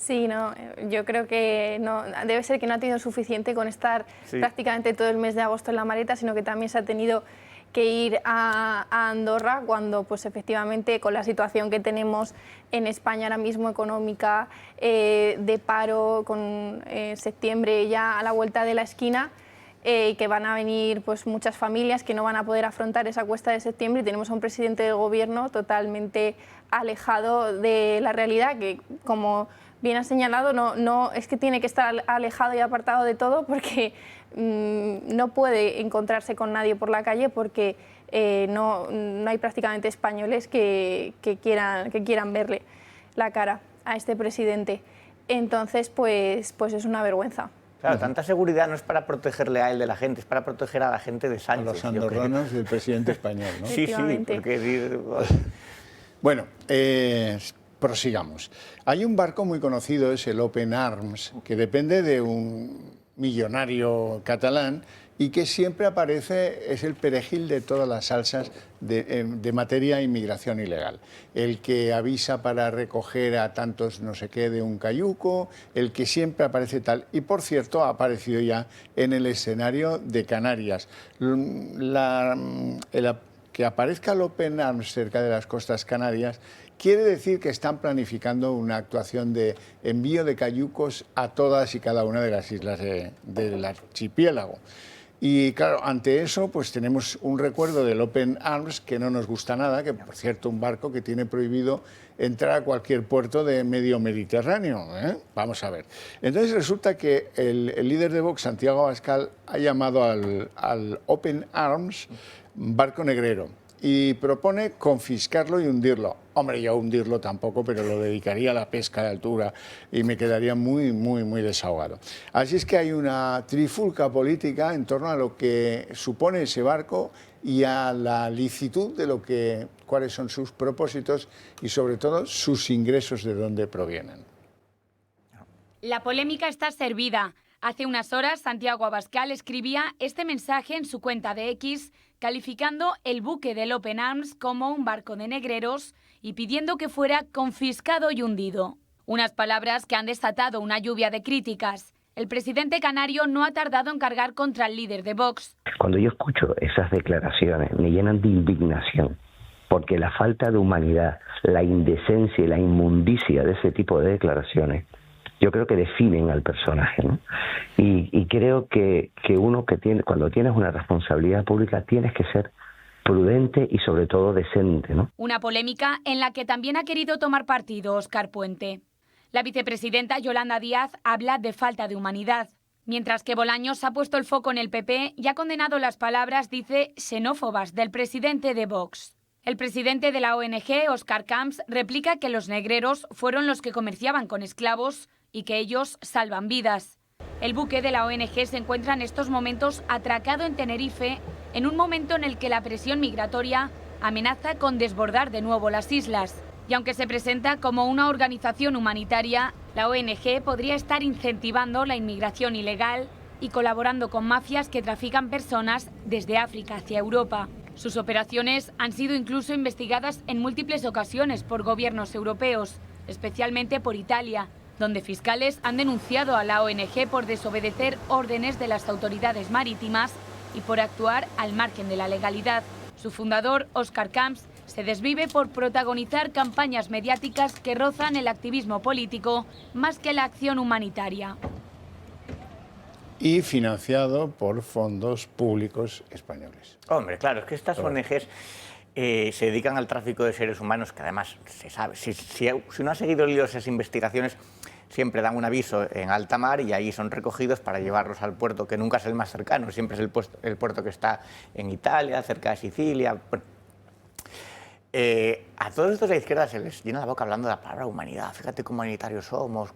Sí, no, yo creo que no, debe ser que no ha tenido suficiente con estar prácticamente todo el mes de agosto en la maleta, sino que también se ha tenido que ir a Andorra cuando pues efectivamente con la situación que tenemos en España ahora mismo económica, de paro, con septiembre ya a la vuelta de la esquina, que van a venir pues muchas familias que no van a poder afrontar esa cuesta de septiembre, y tenemos a un presidente del gobierno totalmente alejado de la realidad, que como bien ha señalado, no es que tiene que estar alejado y apartado de todo, porque no puede encontrarse con nadie por la calle, porque no hay prácticamente españoles que quieran verle la cara a este presidente. Entonces, pues es una vergüenza. Claro, tanta seguridad no es para protegerle a él de la gente, es para proteger a la gente de Sánchez. A los andorranos del presidente español, ¿no? Sí, porque... Bueno, prosigamos. Hay un barco muy conocido, es el Open Arms, que depende de un millonario catalán y que siempre aparece, es el perejil de todas las salsas de materia de inmigración ilegal. El que avisa para recoger a tantos no sé qué de un cayuco, el que siempre aparece tal. Y por cierto, ha aparecido ya en el escenario de Canarias. Que aparezca el Open Arms cerca de las costas canarias quiere decir que están planificando una actuación de envío de cayucos a todas y cada una de las islas del archipiélago. Y claro, ante eso pues tenemos un recuerdo del Open Arms que no nos gusta nada, que por cierto un barco que tiene prohibido entrar a cualquier puerto de medio Mediterráneo. Vamos a ver. Entonces resulta que el líder de Vox, Santiago Abascal, ha llamado al Open Arms barco negrero y propone confiscarlo y hundirlo. Hombre, yo hundirlo tampoco, pero lo dedicaría a la pesca de altura y me quedaría muy desahogado. Así es que hay una trifulca política en torno a lo que supone ese barco y a la licitud de cuáles son sus propósitos y sobre todo sus ingresos, de dónde provienen. La polémica está servida. Hace unas horas, Santiago Abascal escribía este mensaje en su cuenta de X, calificando el buque del Open Arms como un barco de negreros y pidiendo que fuera confiscado y hundido. Unas palabras que han desatado una lluvia de críticas. El presidente canario no ha tardado en cargar contra el líder de Vox. Cuando yo escucho esas declaraciones me llenan de indignación, porque la falta de humanidad, la indecencia y la inmundicia de ese tipo de declaraciones yo creo que definen al personaje, ¿no? Y creo que uno cuando tienes una responsabilidad pública tienes que ser prudente y sobre todo decente, ¿no? Una polémica en la que también ha querido tomar partido Óscar Puente. La vicepresidenta Yolanda Díaz habla de falta de humanidad, mientras que Bolaños ha puesto el foco en el PP y ha condenado las palabras, dice, xenófobas del presidente de Vox. El presidente de la ONG, Óscar Camps, replica que los negreros fueron los que comerciaban con esclavos y que ellos salvan vidas. El buque de la ONG se encuentra en estos momentos atracado en Tenerife, en un momento en el que la presión migratoria amenaza con desbordar de nuevo las islas. Y aunque se presenta como una organización humanitaria, la ONG podría estar incentivando la inmigración ilegal y colaborando con mafias que trafican personas desde África hacia Europa. Sus operaciones han sido incluso investigadas en múltiples ocasiones por gobiernos europeos, especialmente por Italia, donde fiscales han denunciado a la ONG por desobedecer órdenes de las autoridades marítimas y por actuar al margen de la legalidad. Su fundador, Óscar Camps, se desvive por protagonizar campañas mediáticas que rozan el activismo político más que la acción humanitaria. Y financiado por fondos públicos españoles. Hombre, claro, es que estas ONGs se dedican al tráfico de seres humanos, que además se sabe. Si uno ha seguido el lío de esas investigaciones, siempre dan un aviso en alta mar y ahí son recogidos para llevarlos al puerto, que nunca es el más cercano, siempre es el puerto que está en Italia, cerca de Sicilia. Bueno, a todos estos de la izquierda se les llena la boca hablando de la palabra humanidad. Fíjate cómo humanitarios somos.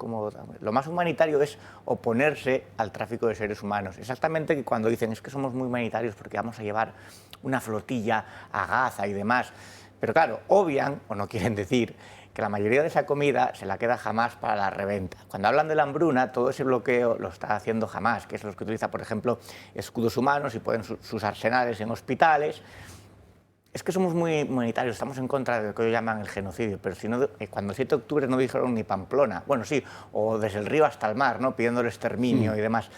Lo más humanitario es oponerse al tráfico de seres humanos. Exactamente que cuando dicen es que somos muy humanitarios porque vamos a llevar una flotilla a Gaza y demás. Pero claro, obvian o no quieren decir que la mayoría de esa comida se la queda Hamás para la reventa. Cuando hablan de la hambruna, todo ese bloqueo lo está haciendo Hamás, que es los que utiliza, por ejemplo, escudos humanos y ponen sus arsenales en hospitales. es que somos muy humanitarios, estamos en contra de lo que ellos llaman el genocidio, pero si no, cuando el 7 de octubre no dijeron ni Pamplona, bueno, sí, o desde el río hasta el mar, ¿no?, pidiendo el exterminio y demás.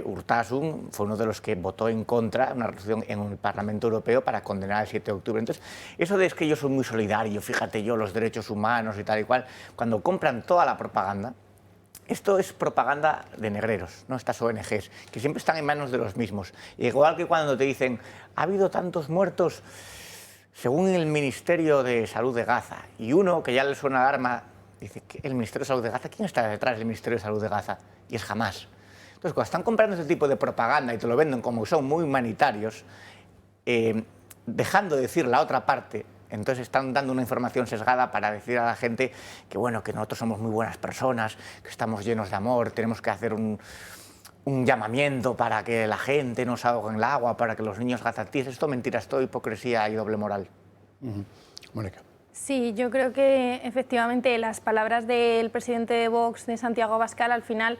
Urtasun fue uno de los que votó en contra una resolución en el Parlamento Europeo para condenar el 7 de octubre. Entonces, eso de es que yo soy muy solidario, fíjate yo, los derechos humanos y tal y cual, cuando compran toda la propaganda, esto es propaganda de negreros, ¿no? Estas ONGs, que siempre están en manos de los mismos. Igual que cuando te dicen, ha habido tantos muertos según el Ministerio de Salud de Gaza, y uno que ya le suena alarma dice, ¿el Ministerio de Salud de Gaza? ¿Quién está detrás del Ministerio de Salud de Gaza? Y es Hamás. Entonces, cuando están comprando este tipo de propaganda y te lo venden como que son muy humanitarios, dejando de decir la otra parte, entonces están dando una información sesgada para decir a la gente que, bueno, que nosotros somos muy buenas personas, que estamos llenos de amor, tenemos que hacer un llamamiento para que la gente no se ahogue en el agua, para que los niños gazatíes. Esto es mentira, esto es hipocresía y doble moral. Mónica. Sí, yo creo que efectivamente las palabras del presidente de Vox, de Santiago Abascal, al final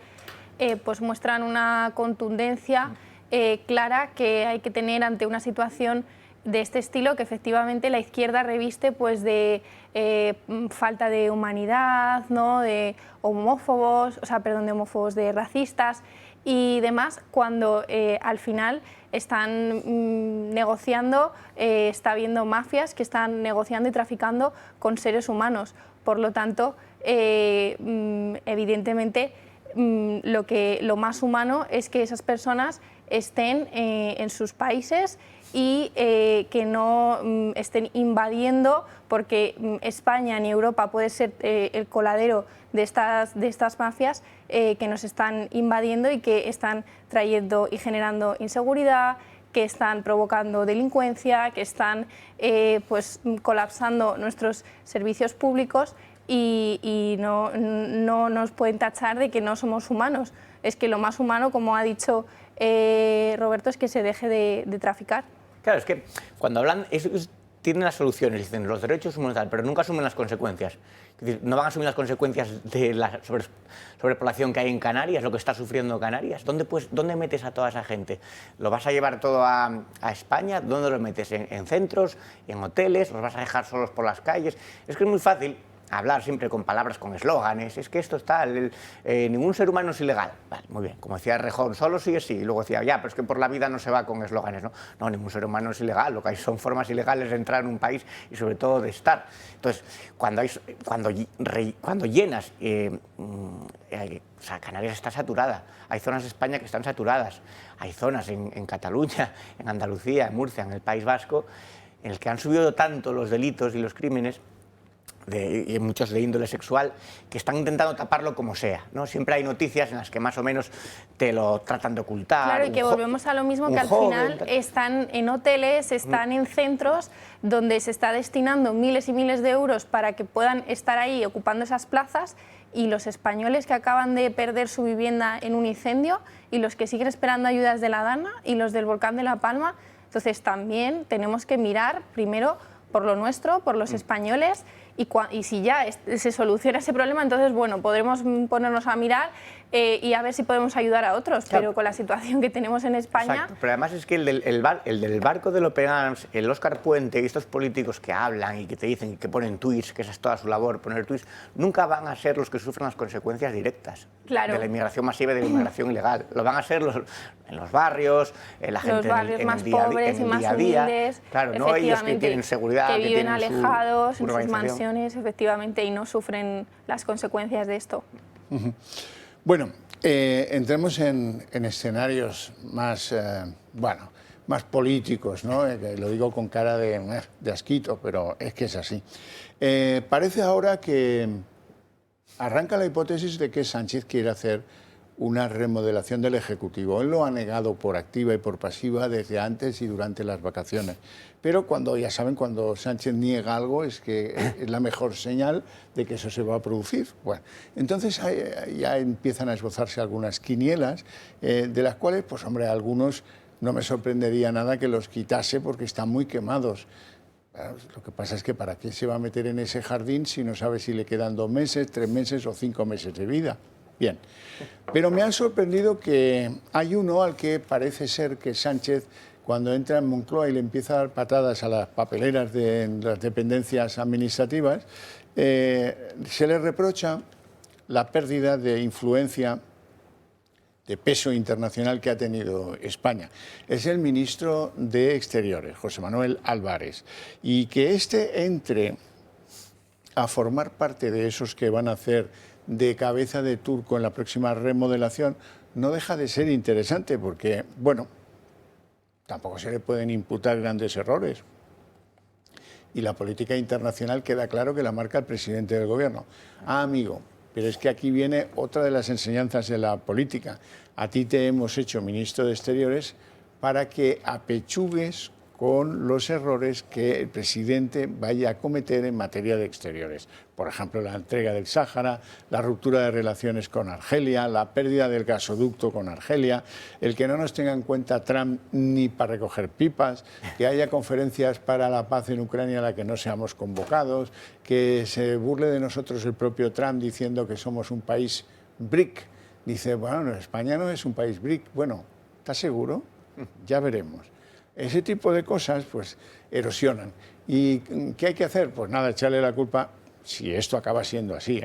pues muestran una contundencia clara que hay que tener ante una situación de este estilo, que efectivamente la izquierda reviste pues de falta de humanidad, ¿no?, de homófobos, de homófobos, de racistas y demás, cuando al final están negociando, está habiendo mafias que están negociando y traficando con seres humanos. Por lo tanto, evidentemente, lo más humano es que esas personas estén en sus países y que no estén invadiendo, porque España ni Europa puede ser el coladero de estas mafias que nos están invadiendo y que están trayendo y generando inseguridad, que están provocando delincuencia, que están pues colapsando nuestros servicios públicos y no nos pueden tachar de que no somos humanos. Es que lo más humano, como ha dicho Roberto, es que se deje de traficar. Claro, es que cuando hablan, tienen las soluciones, dicen los derechos humanos, pero nunca asumen las consecuencias. Es decir, no van a asumir las consecuencias de la sobrepoblación que hay en Canarias, lo que está sufriendo Canarias. ¿Dónde metes a toda esa gente? ¿Lo vas a llevar todo a España? ¿Dónde lo metes? ¿En centros? ¿En hoteles? ¿Los vas a dejar solos por las calles? Es que es muy fácil hablar siempre con palabras, con eslóganes, es que esto está, ningún ser humano es ilegal. Vale, muy bien, como decía Rejón, solo sí es sí, y luego decía, ya, pero es que por la vida no se va con eslóganes, ¿no? No, ningún ser humano es ilegal, lo que hay son formas ilegales de entrar en un país y sobre todo de estar. Entonces, cuando llenas, o sea, Canarias está saturada, hay zonas de España que están saturadas, hay zonas en Cataluña, en Andalucía, en Murcia, en el País Vasco, en el que han subido tanto los delitos y los crímenes, y muchos de índole sexual, que están intentando taparlo como sea, ¿no? Siempre hay noticias en las que más o menos te lo tratan de ocultar. Claro, y que volvemos a lo mismo, que al final están en hoteles, están en centros donde se está destinando miles y miles de euros para que puedan estar ahí ocupando esas plazas, y los españoles que acaban de perder su vivienda en un incendio y los que siguen esperando ayudas de la Dana y los del volcán de La Palma. Entonces también tenemos que mirar primero por lo nuestro, por los españoles, y si ya se soluciona ese problema, entonces, bueno, podremos ponernos a mirar y a ver si podemos ayudar a otros, claro. Pero con la situación que tenemos en España... Exacto, pero además es que el del barco de Open Arms, el Óscar Puente y estos políticos que hablan y que te dicen y que ponen tuits, que esa es toda su labor, poner tuits, nunca van a ser los que sufren las consecuencias directas de la inmigración masiva y de la inmigración ilegal. Lo van a ser en los barrios, la gente los barrios más pobres y más humildes, claro, no ellos que tienen seguridad, que viven alejados en sus mansiones, efectivamente, y no sufren las consecuencias de esto. Bueno, entremos en escenarios más, más políticos, ¿no? Lo digo con cara de asquito, pero es que es así. Parece ahora que arranca la hipótesis de que Sánchez quiere hacer una remodelación del Ejecutivo. Él lo ha negado por activa y por pasiva desde antes y durante las vacaciones. Pero ya saben, cuando Sánchez niega algo es que es la mejor señal de que eso se va a producir. Bueno, entonces ya empiezan a esbozarse algunas quinielas, de las cuales, pues hombre, algunos no me sorprendería nada que los quitase porque están muy quemados. Lo que pasa es que ¿para qué se va a meter en ese jardín si no sabe si le quedan 2 meses, 3 meses o 5 meses de vida? Bien, pero me ha sorprendido que hay uno al que parece ser que Sánchez, cuando entra en Moncloa y le empieza a dar patadas a las papeleras de las dependencias administrativas, se le reprocha la pérdida de influencia, de peso internacional que ha tenido España. Es el ministro de Exteriores, José Manuel Álvarez, y que este entre a formar parte de esos que van a hacer de cabeza de turco en la próxima remodelación, no deja de ser interesante porque, bueno, tampoco se le pueden imputar grandes errores. Y la política internacional queda claro que la marca el presidente del gobierno. Ah, amigo, pero es que aquí viene otra de las enseñanzas de la política. A ti te hemos hecho ministro de Exteriores para que apechugues con los errores que el presidente vaya a cometer en materia de exteriores. Por ejemplo, la entrega del Sáhara, la ruptura de relaciones con Argelia, la pérdida del gasoducto con Argelia, el que no nos tenga en cuenta Trump ni para recoger pipas, que haya conferencias para la paz en Ucrania a la que no seamos convocados, que se burle de nosotros el propio Trump diciendo que somos un país BRIC. Dice, bueno, España no es un país BRIC. Bueno, ¿estás seguro? Ya veremos. Ese tipo de cosas pues erosionan. ¿Y qué hay que hacer? Pues nada, echarle la culpa, si esto acaba siendo así,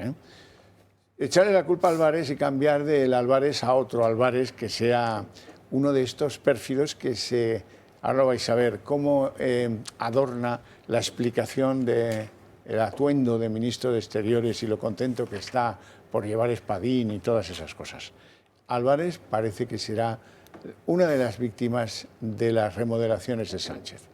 echarle la culpa a Álvarez y cambiar del Álvarez a otro Álvarez que sea uno de estos pérfidos que se... Ahora vais a ver cómo adorna la explicación del atuendo de ministro de Exteriores y lo contento que está por llevar espadín y todas esas cosas. Álvarez parece que será una de las víctimas de las remodelaciones de Sánchez.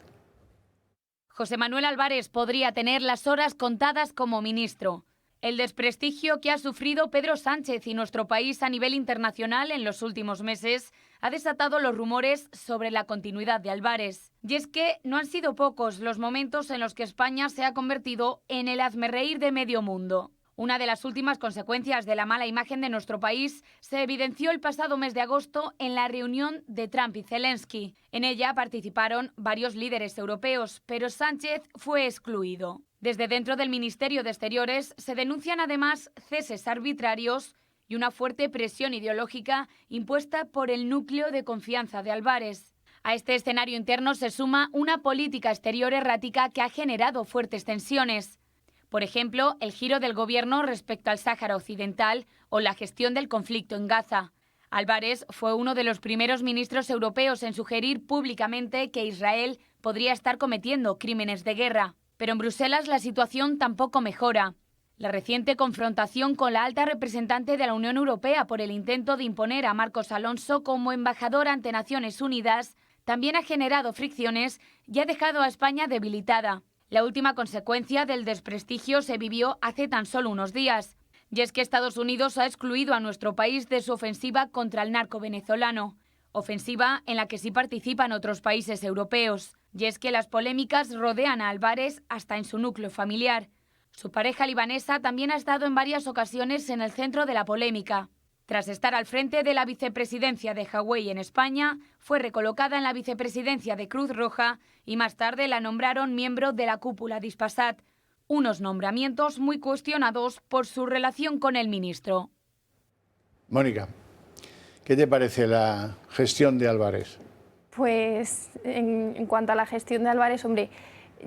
José Manuel Álvarez podría tener las horas contadas como ministro. El desprestigio que ha sufrido Pedro Sánchez y nuestro país a nivel internacional en los últimos meses ha desatado los rumores sobre la continuidad de Álvarez. Y es que no han sido pocos los momentos en los que España se ha convertido en el hazmerreír de medio mundo. Una de las últimas consecuencias de la mala imagen de nuestro país se evidenció el pasado mes de agosto en la reunión de Trump y Zelensky. En ella participaron varios líderes europeos, pero Sánchez fue excluido. Desde dentro del Ministerio de Exteriores se denuncian además ceses arbitrarios y una fuerte presión ideológica impuesta por el núcleo de confianza de Álvarez. A este escenario interno se suma una política exterior errática que ha generado fuertes tensiones. Por ejemplo, el giro del gobierno respecto al Sáhara Occidental o la gestión del conflicto en Gaza. Álvarez fue uno de los primeros ministros europeos en sugerir públicamente que Israel podría estar cometiendo crímenes de guerra. Pero en Bruselas la situación tampoco mejora. La reciente confrontación con la alta representante de la Unión Europea por el intento de imponer a Marcos Alonso como embajador ante Naciones Unidas también ha generado fricciones y ha dejado a España debilitada. La última consecuencia del desprestigio se vivió hace tan solo unos días, y es que Estados Unidos ha excluido a nuestro país de su ofensiva contra el narco venezolano, ofensiva en la que sí participan otros países europeos. Y es que las polémicas rodean a Álvarez hasta en su núcleo familiar. Su pareja libanesa también ha estado en varias ocasiones en el centro de la polémica. Tras estar al frente de la vicepresidencia de Hawái en España, fue recolocada en la vicepresidencia de Cruz Roja y más tarde la nombraron miembro de la cúpula de Ispasat, unos nombramientos muy cuestionados por su relación con el ministro. Mónica, ¿qué te parece la gestión de Álvarez? Pues en cuanto a la gestión de Álvarez, hombre,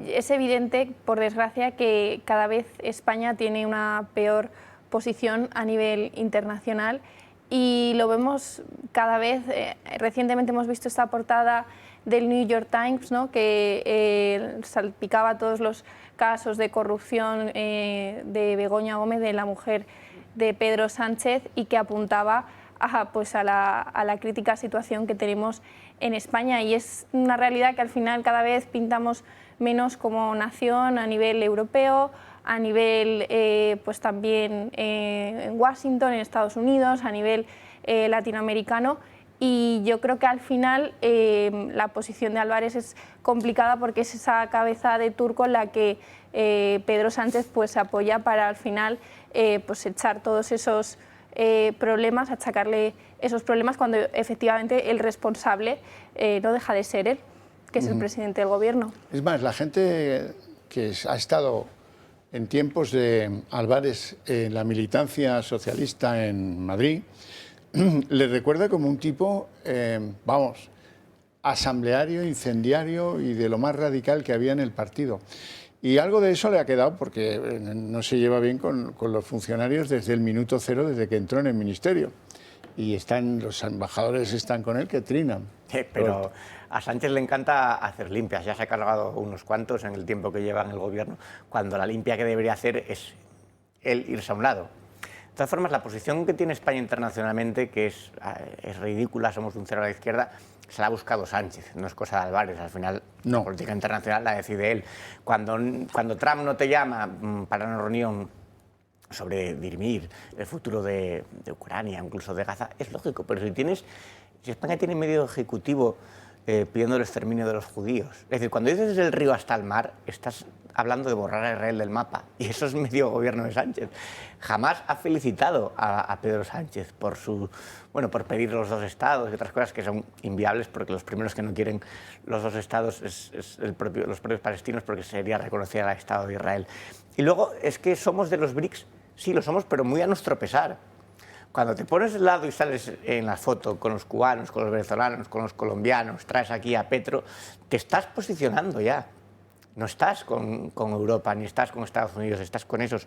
es evidente, por desgracia, que cada vez España tiene una peor posición a nivel internacional y lo vemos cada vez. Recientemente hemos visto esta portada del New York Times, ¿no?, que salpicaba todos los casos de corrupción de Begoña Gómez, de la mujer de Pedro Sánchez, y que apuntaba a la crítica situación que tenemos en España. Y es una realidad que al final cada vez pintamos menos como nación a nivel europeo, a nivel pues también en Washington, en Estados Unidos, a nivel latinoamericano. Y yo creo que al final la posición de Álvarez es complicada porque es esa cabeza de turco en la que Pedro Sánchez pues apoya para al final pues echar todos esos problemas, achacarle esos problemas cuando efectivamente el responsable no deja de ser él, que es el presidente del gobierno. Es más, la gente que ha estado en tiempos de Álvarez en la militancia socialista en Madrid le recuerda como un tipo, asambleario, incendiario y de lo más radical que había en el partido. Y algo de eso le ha quedado porque no se lleva bien con los funcionarios desde el minuto cero, desde que entró en el ministerio. Y los embajadores están con él que trinan. Pero a Sánchez le encanta hacer limpias, ya se ha cargado unos cuantos en el tiempo que lleva en el gobierno, cuando la limpia que debería hacer es él irse a un lado. De todas formas, la posición que tiene España internacionalmente, que es ridícula, somos un cero a la izquierda, se la ha buscado Sánchez, no es cosa de Álvarez, al final la política internacional la decide él. Cuando Trump no te llama para una reunión sobre dirimir el futuro de Ucrania, incluso de Gaza, es lógico, pero si España tiene medio ejecutivo pidiendo el exterminio de los judíos, es decir, cuando dices desde el río hasta el mar, estás hablando de borrar a Israel del mapa, y eso es medio gobierno de Sánchez. Jamás ha felicitado a Pedro Sánchez por pedir los dos estados y otras cosas que son inviables, porque los primeros que no quieren los dos estados es los propios palestinos, porque sería reconocer al Estado de Israel. Y luego es que somos de los BRICS, sí lo somos, pero muy a nuestro pesar. Cuando te pones de lado y sales en la foto con los cubanos, con los venezolanos, con los colombianos, traes aquí a Petro, te estás posicionando ya. No estás con Europa, ni estás con Estados Unidos, estás con esos.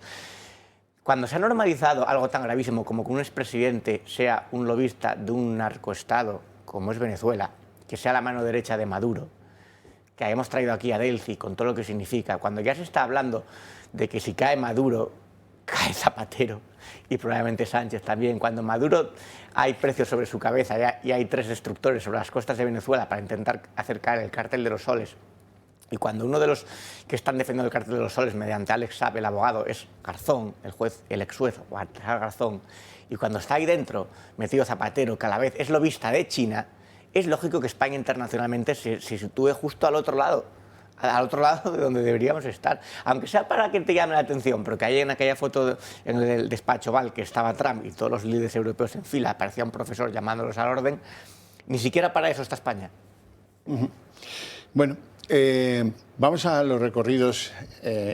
Cuando se ha normalizado algo tan gravísimo como que un expresidente sea un lobista de un narcoestado, como es Venezuela, que sea la mano derecha de Maduro, que hayamos traído aquí a Delcy con todo lo que significa, cuando ya se está hablando de que si cae Maduro, cae Zapatero y probablemente Sánchez también, cuando Maduro hay precios sobre su cabeza y hay 3 destructores sobre las costas de Venezuela para intentar hacer caer el cártel de los soles, y cuando uno de los que están defendiendo el cártel de los soles mediante Alex Saab, el abogado, es Garzón, el juez, el ex juez, Garzón, y cuando está ahí dentro metido Zapatero, que a la vez es lobista de China, es lógico que España internacionalmente se sitúe justo al otro lado de donde deberíamos estar, aunque sea para que te llame la atención, pero que hay en aquella foto en el despacho Oval que estaba Trump y todos los líderes europeos en fila, parecía un profesor llamándolos al orden, ni siquiera para eso está España. Bueno, vamos a los recorridos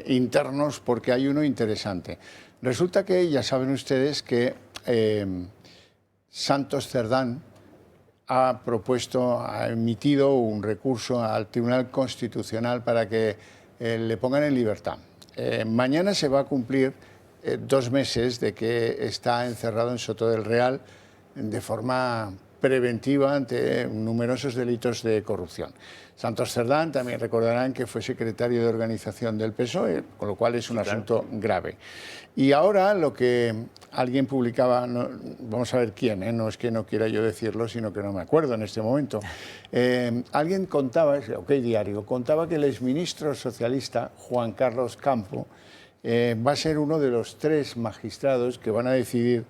internos porque hay uno interesante. Resulta que ya saben ustedes que Santos Cerdán ha emitido un recurso al Tribunal Constitucional para que le pongan en libertad. Mañana se va a cumplir 2 meses de que está encerrado en Soto del Real de forma preventiva ante numerosos delitos de corrupción. Santos Cerdán también recordarán que fue secretario de organización del PSOE, con lo cual es un asunto grave. Y ahora lo que alguien publicaba, vamos a ver quién, no es que no quiera yo decirlo, sino que no me acuerdo en este momento. Alguien contaba, OK Diario, contaba que el exministro socialista Juan Carlos Campo va a ser uno de los 3 magistrados que van a decidir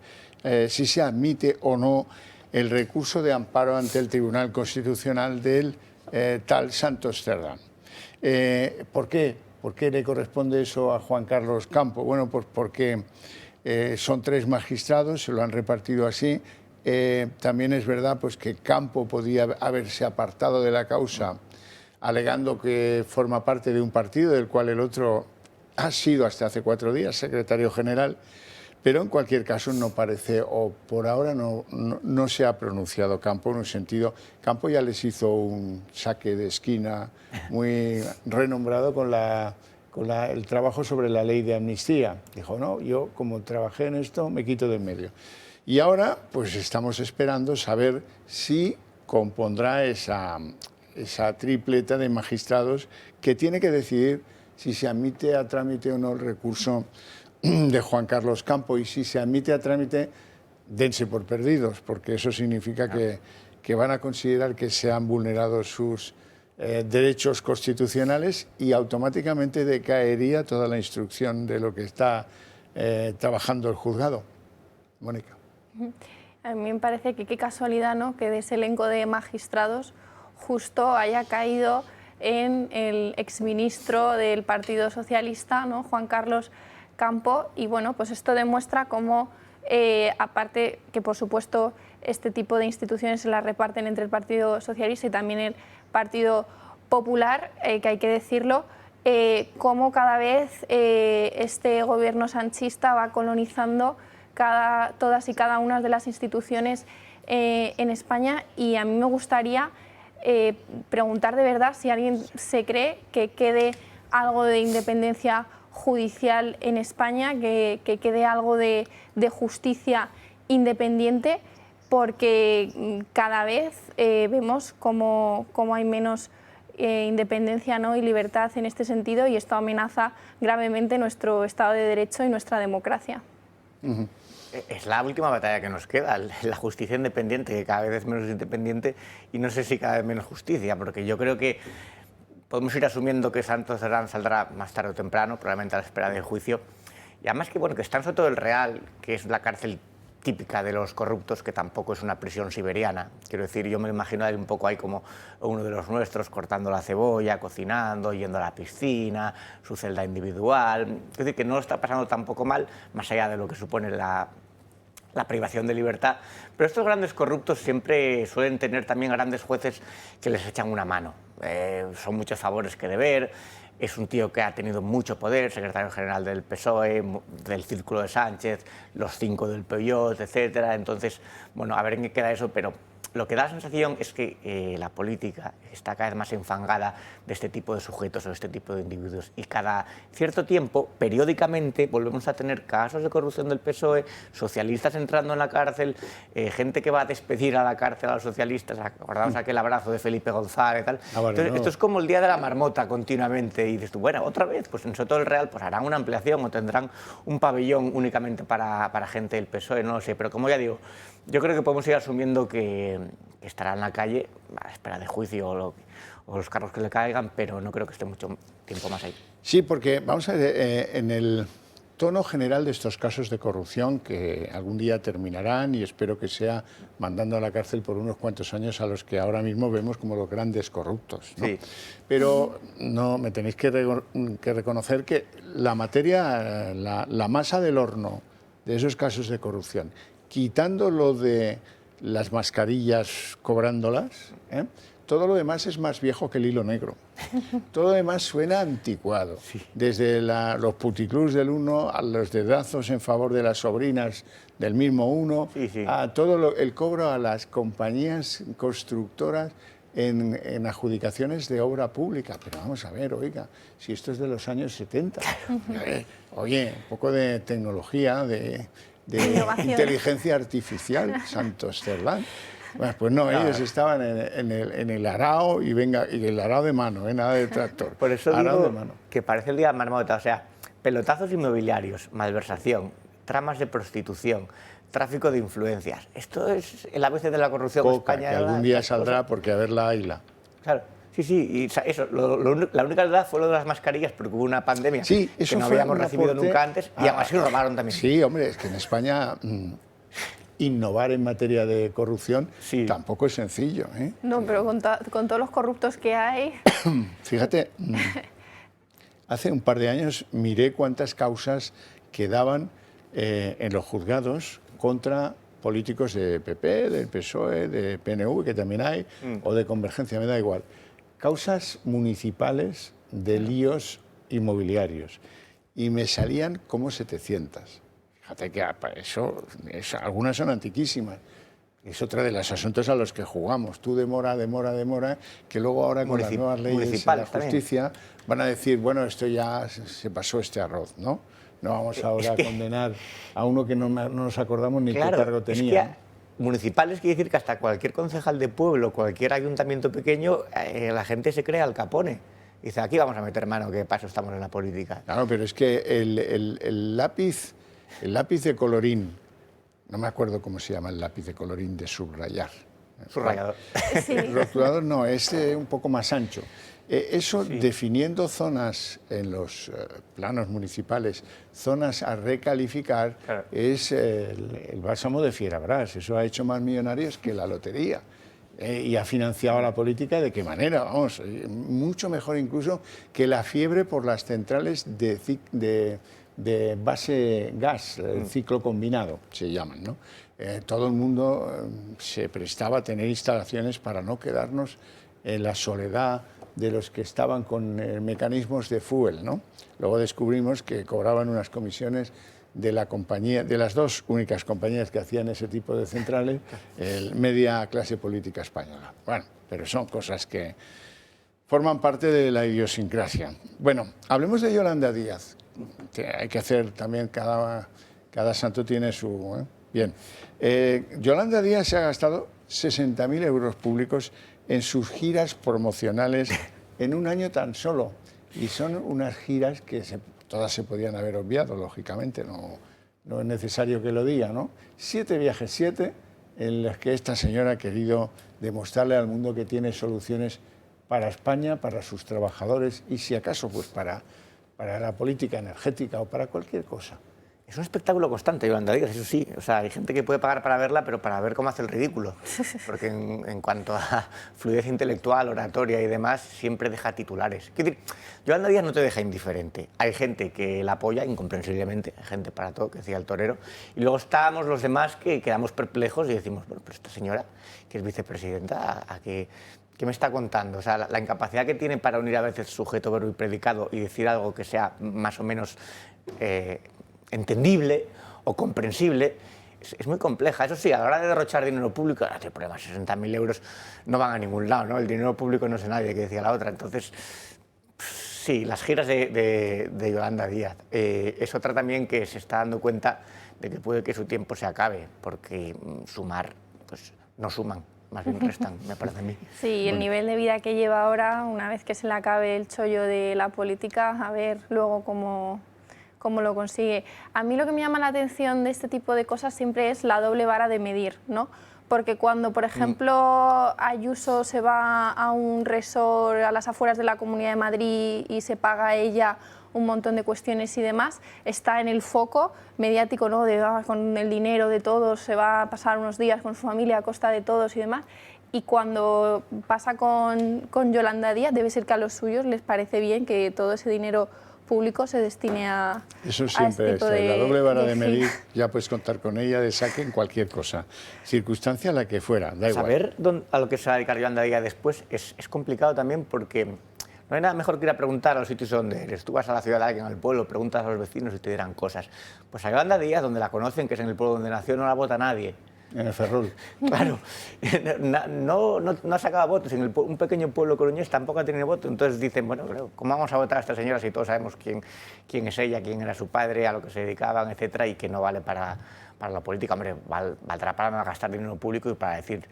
si se admite o no el recurso de amparo ante el Tribunal Constitucional del tal Santos Cerdán. ¿Por qué? ¿Por qué le corresponde eso a Juan Carlos Campo? Bueno, pues porque son 3 magistrados, se lo han repartido así. También es verdad pues, que Campo podía haberse apartado de la causa alegando que forma parte de un partido del cual el otro ha sido hasta hace 4 días secretario general. Pero en cualquier caso no parece, o por ahora no se ha pronunciado Campo en un sentido. Campo ya les hizo un saque de esquina muy renombrado con el trabajo sobre la ley de amnistía. Dijo, no, yo como trabajé en esto me quito de en medio. Y ahora pues estamos esperando saber si compondrá esa tripleta de magistrados que tiene que decidir si se admite a trámite o no el recurso de Juan Carlos Campo, y si se admite a trámite, dense por perdidos, porque eso significa que van a considerar que se han vulnerado sus derechos constitucionales y automáticamente decaería toda la instrucción de lo que está trabajando el juzgado. Mónica. A mí me parece que qué casualidad, ¿no?, que de ese elenco de magistrados justo haya caído en el exministro del Partido Socialista, ¿no?, Juan Carlos Campo, y bueno, pues esto demuestra cómo, aparte que por supuesto este tipo de instituciones se las reparten entre el Partido Socialista y también el Partido Popular, que hay que decirlo, cómo cada vez este gobierno sanchista va colonizando todas y cada una de las instituciones en España, y a mí me gustaría preguntar de verdad si alguien se cree que quede algo de independencia judicial en España, que quede algo de justicia independiente, porque cada vez vemos cómo hay menos independencia, ¿no?, y libertad en este sentido, y esto amenaza gravemente nuestro Estado de Derecho y nuestra democracia. Es la última batalla que nos queda, la justicia independiente, que cada vez es menos independiente y no sé si cada vez menos justicia, porque yo creo que podemos ir asumiendo que Santos Cerdán saldrá más tarde o temprano, probablemente a la espera del juicio, y además que, bueno, que está en Soto del Real, que es la cárcel típica de los corruptos, que tampoco es una prisión siberiana. Quiero decir, yo me imagino un poco ahí como uno de los nuestros, cortando la cebolla, cocinando, yendo a la piscina, su celda individual. Es decir, que no lo está pasando tampoco mal, más allá de lo que supone la privación de libertad. Pero estos grandes corruptos siempre suelen tener también grandes jueces que les echan una mano. Son muchos favores que deber. Es un tío que ha tenido mucho poder, secretario general del PSOE, del Círculo de Sánchez, los 5 del Peugeot, etc. Entonces, bueno, a ver en qué queda eso, pero lo que da la sensación es que la política está cada vez más enfangada de este tipo de sujetos o de este tipo de individuos, y cada cierto tiempo, periódicamente, volvemos a tener casos de corrupción del PSOE, socialistas entrando en la cárcel, gente que va a despedir a la cárcel a los socialistas. Acordamos aquel abrazo de Felipe González y tal. Entonces, esto es como el día de la marmota continuamente, y dices tú, bueno, otra vez, pues en Soto del Real pues harán una ampliación o tendrán un pabellón únicamente para gente del PSOE, no lo sé, pero como ya digo, yo creo que podemos ir asumiendo que estará en la calle a la espera de juicio o los cargos que le caigan, pero no creo que esté mucho tiempo más ahí. Sí, porque vamos a ver, en el tono general de estos casos de corrupción, que algún día terminarán, y espero que sea mandando a la cárcel por unos cuantos años a los que ahora mismo vemos como los grandes corruptos, ¿no? Sí. Pero no, me tenéis que reconocer que la materia, la masa del horno de esos casos de corrupción, quitando lo de las mascarillas cobrándolas, todo lo demás es más viejo que el hilo negro. Todo lo demás suena anticuado. Sí. Desde los puticlubs del uno a los dedazos en favor de las sobrinas del mismo uno, a todo el cobro a las compañías constructoras en adjudicaciones de obra pública. Pero vamos a ver, oiga, si esto es de los años 70. Oye, un poco de tecnología, de inteligencia artificial, Santos Cerdán. Bueno, pues no, ellos estaban en el arao, y el arao de mano, nada de tractor. Por eso digo que parece el día de marmota, o sea, pelotazos inmobiliarios, malversación, tramas de prostitución, tráfico de influencias. Esto es el ABC de la corrupción en España. Que algún día saldrá, porque a verla hayla. Claro. Sí, y eso, la única verdad fue lo de las mascarillas, porque hubo una pandemia que no habíamos recibido nunca antes, y además se robaron también. Sí, hombre, es que en España innovar en materia de corrupción tampoco es sencillo, ¿eh? No, pero con todos los corruptos que hay... Fíjate, hace un par de años miré cuántas causas quedaban en los juzgados contra políticos de PP, del PSOE, de PNV, que también hay, o de Convergencia, me da igual. Causas municipales de líos inmobiliarios, y me salían como 700. Fíjate que eso, algunas son antiquísimas. Es otra de los asuntos a los que jugamos. Tú demora, que luego ahora con las nuevas leyes de la justicia van a decir, bueno, esto ya se pasó este arroz, ¿no? No vamos ahora a condenar a uno que no nos acordamos ni qué cargo tenía. Es que municipales quiere decir que hasta cualquier concejal de pueblo, cualquier ayuntamiento pequeño, la gente se cree Al Capone. Dice, aquí vamos a meter mano, que paso estamos en la política. Claro, pero es que el lápiz de colorín, no me acuerdo cómo se llama el lápiz de colorín de subrayar. Subrayador. Sí. Rotulador no, es un poco más ancho. Eso, definiendo zonas en los planos municipales, zonas a recalificar, es el bálsamo de Fierabras. Eso ha hecho más millonarios que la lotería. Y ha financiado la política, ¿de qué manera? Vamos, mucho mejor incluso que la fiebre por las centrales de base gas, el ciclo combinado, se llaman, ¿no? Todo el mundo se prestaba a tener instalaciones para no quedarnos en la soledad de los que estaban con mecanismos de fuel, ¿no? Luego descubrimos que cobraban unas comisiones de la compañía, de las dos únicas compañías que hacían ese tipo de centrales, media clase política española. Bueno, pero son cosas que forman parte de la idiosincrasia. Bueno, hablemos de Yolanda Díaz, que hay que hacer también, cada santo tiene su... Bien, Yolanda Díaz se ha gastado 60.000 euros públicos en sus giras promocionales en un año tan solo. Y son unas giras que todas se podían haber obviado, lógicamente, no es necesario que lo diga, ¿no? 7 viajes, 7, en los que esta señora ha querido demostrarle al mundo que tiene soluciones para España, para sus trabajadores y, si acaso, pues para la política energética o para cualquier cosa. Es un espectáculo constante, Yolanda Díaz, eso sí. O sea, hay gente que puede pagar para verla, pero para ver cómo hace el ridículo. Porque en cuanto a fluidez intelectual, oratoria y demás, siempre deja titulares. Quiero decir, Yolanda Díaz no te deja indiferente. Hay gente que la apoya incomprensiblemente, hay gente para todo, que decía el torero. Y luego estábamos los demás que quedamos perplejos y decimos, bueno, pero esta señora, que es vicepresidenta, ¿qué me está contando? O sea, la incapacidad que tiene para unir a veces sujeto, verbo y predicado y decir algo que sea más o menos entendible o comprensible, es muy compleja. Eso sí, a la hora de derrochar dinero público, no hay problema, 60.000 euros no van a ningún lado, ¿no? El dinero público no es nadie, que decía la otra. Entonces, sí, las giras de Yolanda Díaz. Es otra también que se está dando cuenta de que puede que su tiempo se acabe, porque sumar, pues no suman, más bien restan, me parece a mí. Sí, el nivel de vida que lleva ahora, una vez que se le acabe el chollo de la política, a ver luego cómo lo consigue. A mí lo que me llama la atención de este tipo de cosas siempre es la doble vara de medir, ¿no? Porque cuando, por ejemplo, Ayuso se va a un resort a las afueras de la Comunidad de Madrid y se paga a ella un montón de cuestiones y demás, está en el foco mediático, ¿no? Con el dinero de todos, se va a pasar unos días con su familia a costa de todos y demás. Y cuando pasa con Yolanda Díaz, debe ser que a los suyos les parece bien que todo ese dinero público se destine a eso siempre este tipo es la doble vara de medir. Ya puedes contar con ella de saque en cualquier cosa, circunstancia la que fuera, da igual. Saber a lo que se va a dedicar Yolanda Díaz después es complicado también, porque no hay nada mejor que ir a preguntar a los sitios donde eres. Tú vas a la ciudad de alguien, al pueblo, preguntas a los vecinos y te dirán cosas. Pues a Yolanda Díaz, donde la conocen, que es en el pueblo donde nació, no la vota nadie. En el Ferrol. Claro, no ha sacado votos. En un pequeño pueblo coruñés tampoco ha tenido voto. Entonces dicen, bueno, ¿cómo vamos a votar a esta señora si todos sabemos quién es ella, quién era su padre, a lo que se dedicaban, etcétera, y que no vale para la política? Hombre, valdrá para gastar dinero público y para decir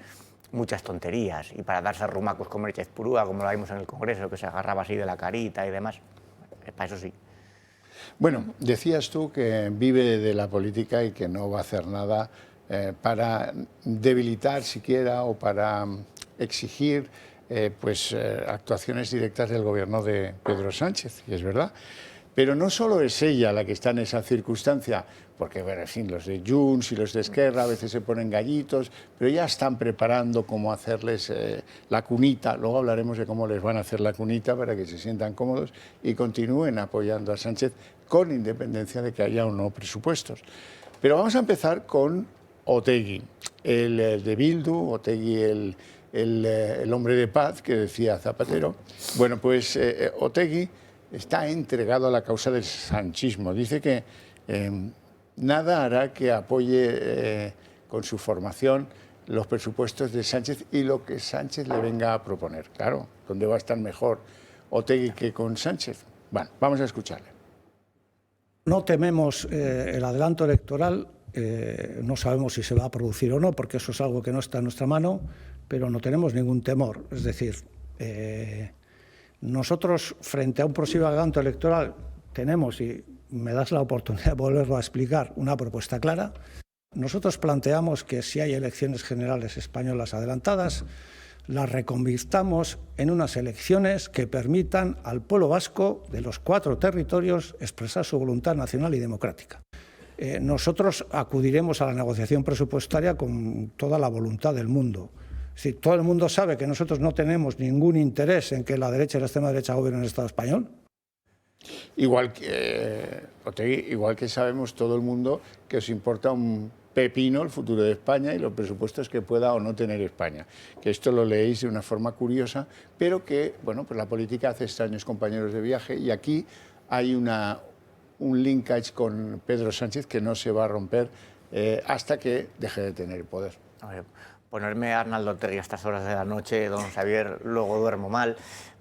muchas tonterías y para darse rumacos como Erchez Purúa, como lo vimos en el Congreso, que se agarraba así de la carita y demás. Para eso sí. Bueno, decías tú que vive de la política y que no va a hacer nada para debilitar siquiera o para exigir actuaciones directas del gobierno de Pedro Sánchez, y es verdad. Pero no solo es ella la que está en esa circunstancia, porque bueno, en fin, los de Junts y los de Esquerra a veces se ponen gallitos, pero ya están preparando cómo hacerles la cunita. Luego hablaremos de cómo les van a hacer la cunita para que se sientan cómodos y continúen apoyando a Sánchez con independencia de que haya o no presupuestos. Pero vamos a empezar con Otegi, el de Bildu, Otegi el hombre de paz que decía Zapatero. Bueno, pues Otegi está entregado a la causa del sanchismo. Dice que nada hará que apoye con su formación los presupuestos de Sánchez y lo que Sánchez le venga a proponer. Claro, ¿dónde va a estar mejor Otegi que con Sánchez? Bueno, vamos a escucharle. No tememos el adelanto electoral. No sabemos si se va a producir o no, porque eso es algo que no está en nuestra mano, pero no tenemos ningún temor. Es decir, nosotros, frente a un posible adelanto electoral, tenemos, y me das la oportunidad de volverlo a explicar, una propuesta clara. Nosotros planteamos que si hay elecciones generales españolas adelantadas, las reconvirtamos en unas elecciones que permitan al pueblo vasco de los 4 territorios expresar su voluntad nacional y democrática. Nosotros acudiremos a la negociación presupuestaria con toda la voluntad del mundo. Es decir, todo el mundo sabe que nosotros no tenemos ningún interés en que la derecha y la extrema derecha gobiernen el Estado español. Igual que sabemos todo el mundo que os importa un pepino el futuro de España y los presupuestos que pueda o no tener España. Que esto lo leéis de una forma curiosa, pero que, bueno, pues la política hace extraños compañeros de viaje y aquí hay una un linkage con Pedro Sánchez que no se va a romper hasta que deje de tener el poder. A ver, ponerme a Arnaldo Otegi a estas horas de la noche, don Xavier, luego duermo mal.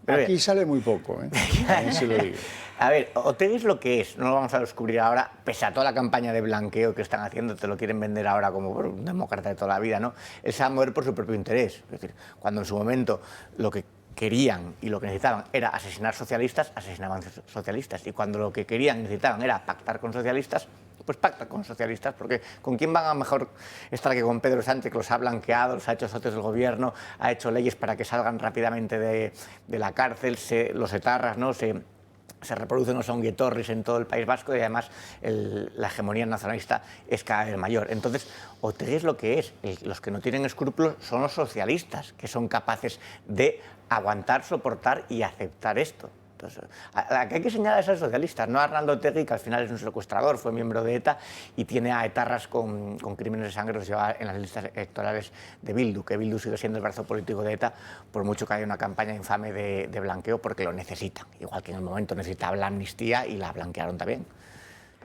Pero aquí sale muy poco, también se lo digo. A ver, Otegi es lo que es, no lo vamos a descubrir ahora, pese a toda la campaña de blanqueo que están haciendo, te lo quieren vender ahora como un demócrata de toda la vida, ¿no? Él se va a mover por su propio interés. Es decir, cuando en su momento lo que querían y lo que necesitaban era asesinar socialistas, asesinaban socialistas. Y cuando lo que querían y necesitaban era pactar con socialistas, pues pacta con socialistas, porque ¿con quién van a mejor estar que con Pedro Sánchez, que los ha blanqueado, los ha hecho socios del gobierno, ha hecho leyes para que salgan rápidamente de la cárcel, los etarras, ¿no? se reproducen los onguietorris en todo el País Vasco y además la hegemonía nacionalista es cada vez mayor. Entonces, Otegi es lo que es. Los que no tienen escrúpulos son los socialistas, que son capaces de aguantar, soportar y aceptar esto. Entonces, a que hay que señalar es a los socialistas, no a Arnaldo Otegi, que al final es un secuestrador, fue miembro de ETA y tiene a etarras con crímenes de sangre, los lleva en las listas electorales de Bildu, que Bildu sigue siendo el brazo político de ETA, por mucho que haya una campaña infame de blanqueo, porque lo necesitan, igual que en el momento necesitaba la amnistía y la blanquearon también.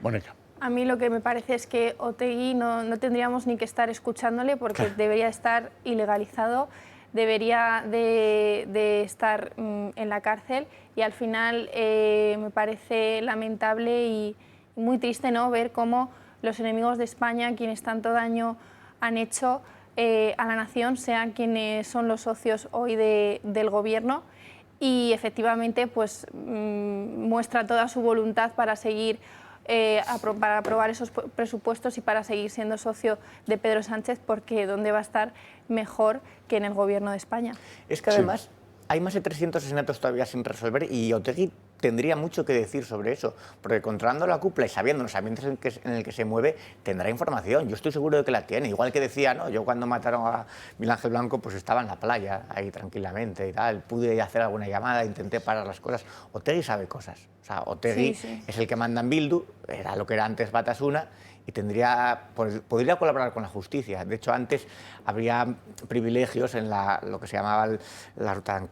Mónica. A mí lo que me parece es que Otegi no tendríamos ni que estar escuchándole porque debería estar ilegalizado, debería de estar en la cárcel y al final me parece lamentable y muy triste, ¿no?, ver cómo los enemigos de España, quienes tanto daño han hecho a la nación, sean quienes son los socios hoy del gobierno y efectivamente pues muestra toda su voluntad para seguir para aprobar esos presupuestos y para seguir siendo socio de Pedro Sánchez, porque ¿dónde va a estar mejor que en el gobierno de España? Es que además hay más de 300 asesinatos todavía sin resolver y Otegi tendría mucho que decir sobre eso, porque controlando la cúpula y sabiendo los ambientes en el que se mueve, tendrá información. Yo estoy seguro de que la tiene. Igual que decía, ¿no?, yo cuando mataron a Miguel Ángel Blanco, pues estaba en la playa, ahí tranquilamente y tal, pude hacer alguna llamada, intenté parar las cosas. Otegi sabe cosas. O sea, Otegi es el que manda en Bildu, era lo que era antes Batasuna, y podría colaborar con la justicia. De hecho, antes habría privilegios en lo que se llamaba la ruta...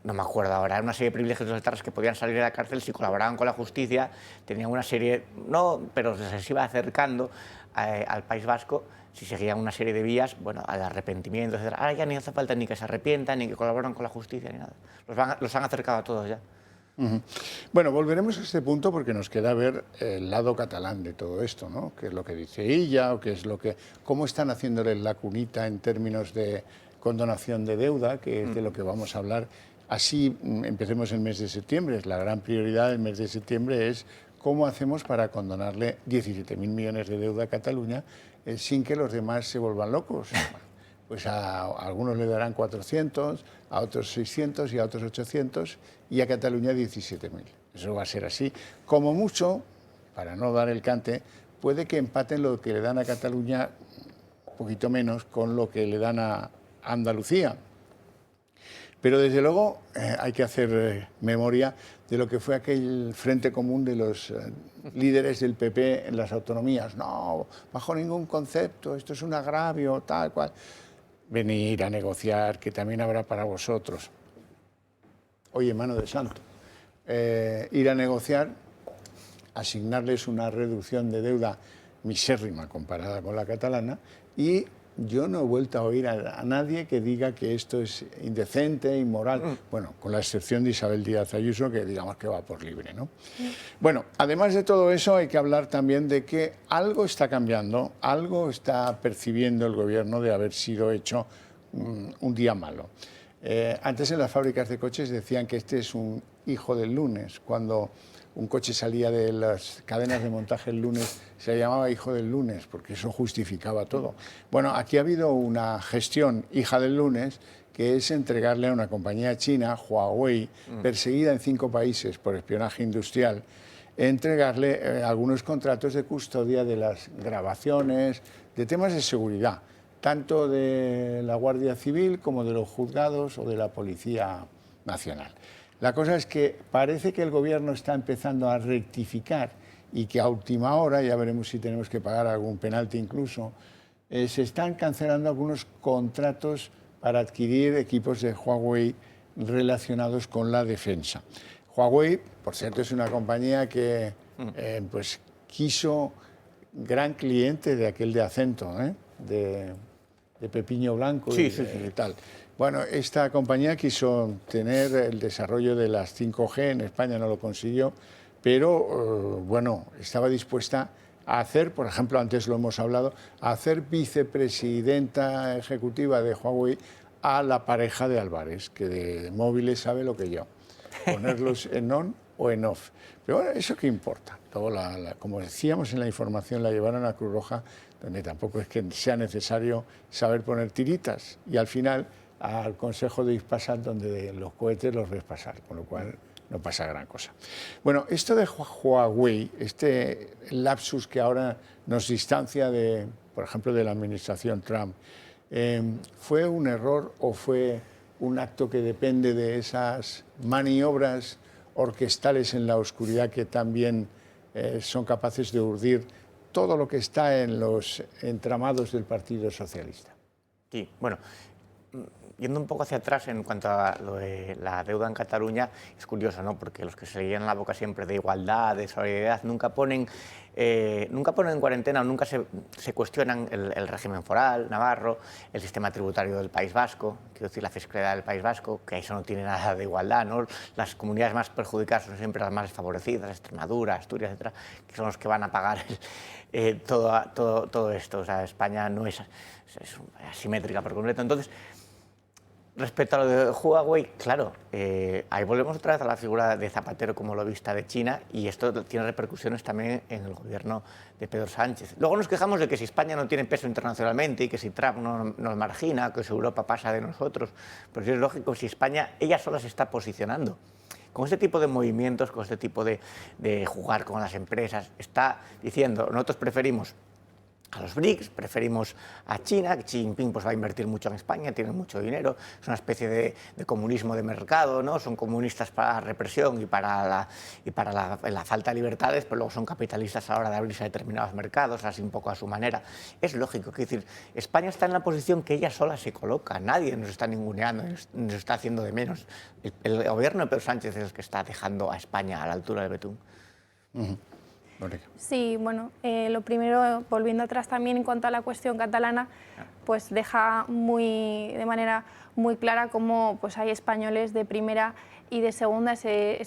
no me acuerdo ahora, era una serie de privilegios de los etarras que podían salir de la cárcel si colaboraban con la justicia, tenían una serie, pero se les iba acercando al País Vasco si seguían una serie de vías, bueno, al arrepentimiento, etc. Ahora ya ni hace falta ni que se arrepientan, ni que colaboren con la justicia, ni nada. Los han acercado a todos ya. Bueno, volveremos a este punto porque nos queda ver el lado catalán de todo esto, ¿no? Qué es lo que dice ella o cómo están haciéndole la cunita en términos de condonación de deuda, que es de lo que vamos a hablar. Así empecemos el mes de septiembre. La gran prioridad del mes de septiembre es cómo hacemos para condonarle 17.000 millones de deuda a Cataluña sin que los demás se vuelvan locos. Pues a algunos le darán 400, a otros 600 y a otros 800 y a Cataluña 17.000. Eso va a ser así. Como mucho, para no dar el cante, puede que empaten lo que le dan a Cataluña, un poquito menos, con lo que le dan a Andalucía. Pero desde luego hay que hacer memoria de lo que fue aquel frente común de los líderes del PP en las autonomías. No, bajo ningún concepto, esto es un agravio, tal cual. Venir a negociar, que también habrá para vosotros. Oye, mano de santo, ir a negociar, asignarles una reducción de deuda misérrima comparada con la catalana y yo no he vuelto a oír a nadie que diga que esto es indecente, inmoral, bueno, con la excepción de Isabel Díaz Ayuso, que digamos que va por libre, ¿no? Bueno, además de todo eso hay que hablar también de que algo está cambiando, algo está percibiendo el gobierno de haber sido hecho un día malo. Antes en las fábricas de coches decían que este es un hijo del lunes, cuando un coche salía de las cadenas de montaje el lunes, se llamaba hijo del lunes, porque eso justificaba todo. Bueno, aquí ha habido una gestión hija del lunes, que es entregarle a una compañía china, Huawei, perseguida en 5 países por espionaje industrial, entregarle algunos contratos de custodia de las grabaciones, de temas de seguridad, tanto de la Guardia Civil como de los juzgados o de la Policía Nacional. La cosa es que parece que el gobierno está empezando a rectificar y que a última hora, ya veremos si tenemos que pagar algún penalti incluso, se están cancelando algunos contratos para adquirir equipos de Huawei relacionados con la defensa. Huawei, por cierto, es una compañía que pues quiso gran cliente de aquel de acento, de Pepiño Blanco y tal. Bueno, esta compañía quiso tener el desarrollo de las 5G, en España no lo consiguió, pero bueno, estaba dispuesta a hacer, por ejemplo, antes lo hemos hablado, a hacer vicepresidenta ejecutiva de Huawei a la pareja de Álvarez, que de móviles sabe lo que yo, ponerlos en on o en off. Pero bueno, ¿eso qué importa? Luego, como decíamos en la información, la llevaron a Cruz Roja, donde tampoco es que sea necesario saber poner tiritas, y al final al Consejo de Ispasat, donde los cohetes los ves pasar, con lo cual no pasa gran cosa. Bueno, esto de Huawei, este lapsus que ahora nos distancia de, por ejemplo, de la administración Trump, ¿fue un error o fue un acto que depende de esas maniobras orquestales en la oscuridad que también son capaces de urdir todo lo que está en los entramados del Partido Socialista? Sí, bueno, yendo un poco hacia atrás en cuanto a lo de la deuda en Cataluña, es curioso, ¿no? Porque los que se le llenan la boca siempre de igualdad, de solidaridad, nunca ponen en cuarentena o nunca se cuestionan el régimen foral navarro, el sistema tributario del País Vasco, quiero decir, la fiscalidad del País Vasco, que eso no tiene nada de igualdad, ¿no? Las comunidades más perjudicadas son siempre las más desfavorecidas, Extremadura, Asturias, etcétera, que son los que van a pagar todo esto. O sea, España no es asimétrica por completo. Entonces, respecto a lo de Huawei, claro, ahí volvemos otra vez a la figura de Zapatero como lobista de China, y esto tiene repercusiones también en el gobierno de Pedro Sánchez. Luego nos quejamos de que si España no tiene peso internacionalmente y que si Trump nos margina, que si Europa pasa de nosotros, pero sí es lógico, si España ella sola se está posicionando con este tipo de movimientos, con este tipo de jugar con las empresas, está diciendo, nosotros preferimos a los BRICS, preferimos a China, que Xi Jinping pues, va a invertir mucho en España, tiene mucho dinero, es una especie de comunismo de mercado, ¿no? Son comunistas para la represión y para la falta de libertades, pero luego son capitalistas a la hora de abrirse a determinados mercados, así un poco a su manera. Es lógico, es decir, España está en la posición que ella sola se coloca, nadie nos está ninguneando, nos está haciendo de menos. El gobierno de Pedro Sánchez es el que está dejando a España a la altura del betún. Sí, bueno, lo primero, volviendo atrás también en cuanto a la cuestión catalana, pues deja de manera muy clara cómo pues, hay españoles de primera y de segunda, ese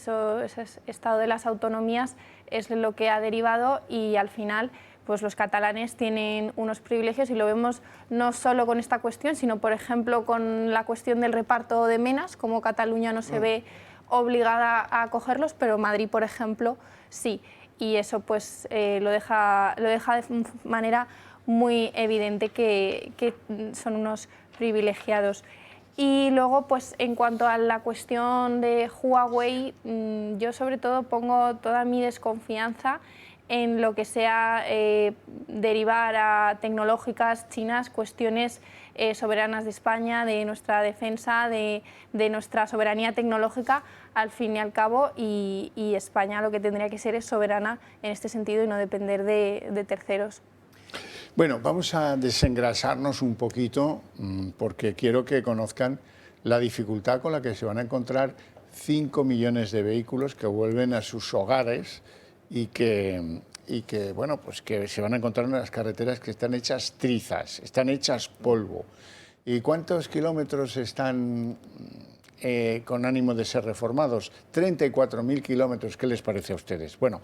estado de las autonomías es lo que ha derivado, y al final pues los catalanes tienen unos privilegios, y lo vemos no solo con esta cuestión, sino por ejemplo con la cuestión del reparto de menas, como Cataluña no se ve obligada a cogerlos, pero Madrid, por ejemplo, sí. Y eso pues lo deja de manera muy evidente que son unos privilegiados. Y luego, pues en cuanto a la cuestión de Huawei, yo sobre todo pongo toda mi desconfianza en lo que sea derivar a tecnológicas chinas cuestiones soberanas de España, de nuestra defensa, de nuestra soberanía tecnológica, al fin y al cabo, y España lo que tendría que ser es soberana en este sentido y no depender de terceros. Bueno, vamos a desengrasarnos un poquito porque quiero que conozcan la dificultad con la que se van a encontrar 5 millones de vehículos que vuelven a sus hogares y que bueno, pues que se van a encontrar en las carreteras que están hechas trizas, están hechas polvo. ¿Y cuántos kilómetros están con ánimo de ser reformados? 34.000 kilómetros. ¿Qué les parece a ustedes? Bueno,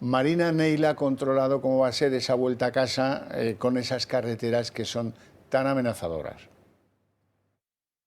Marina Neila ha controlado cómo va a ser esa vuelta a casa con esas carreteras que son tan amenazadoras.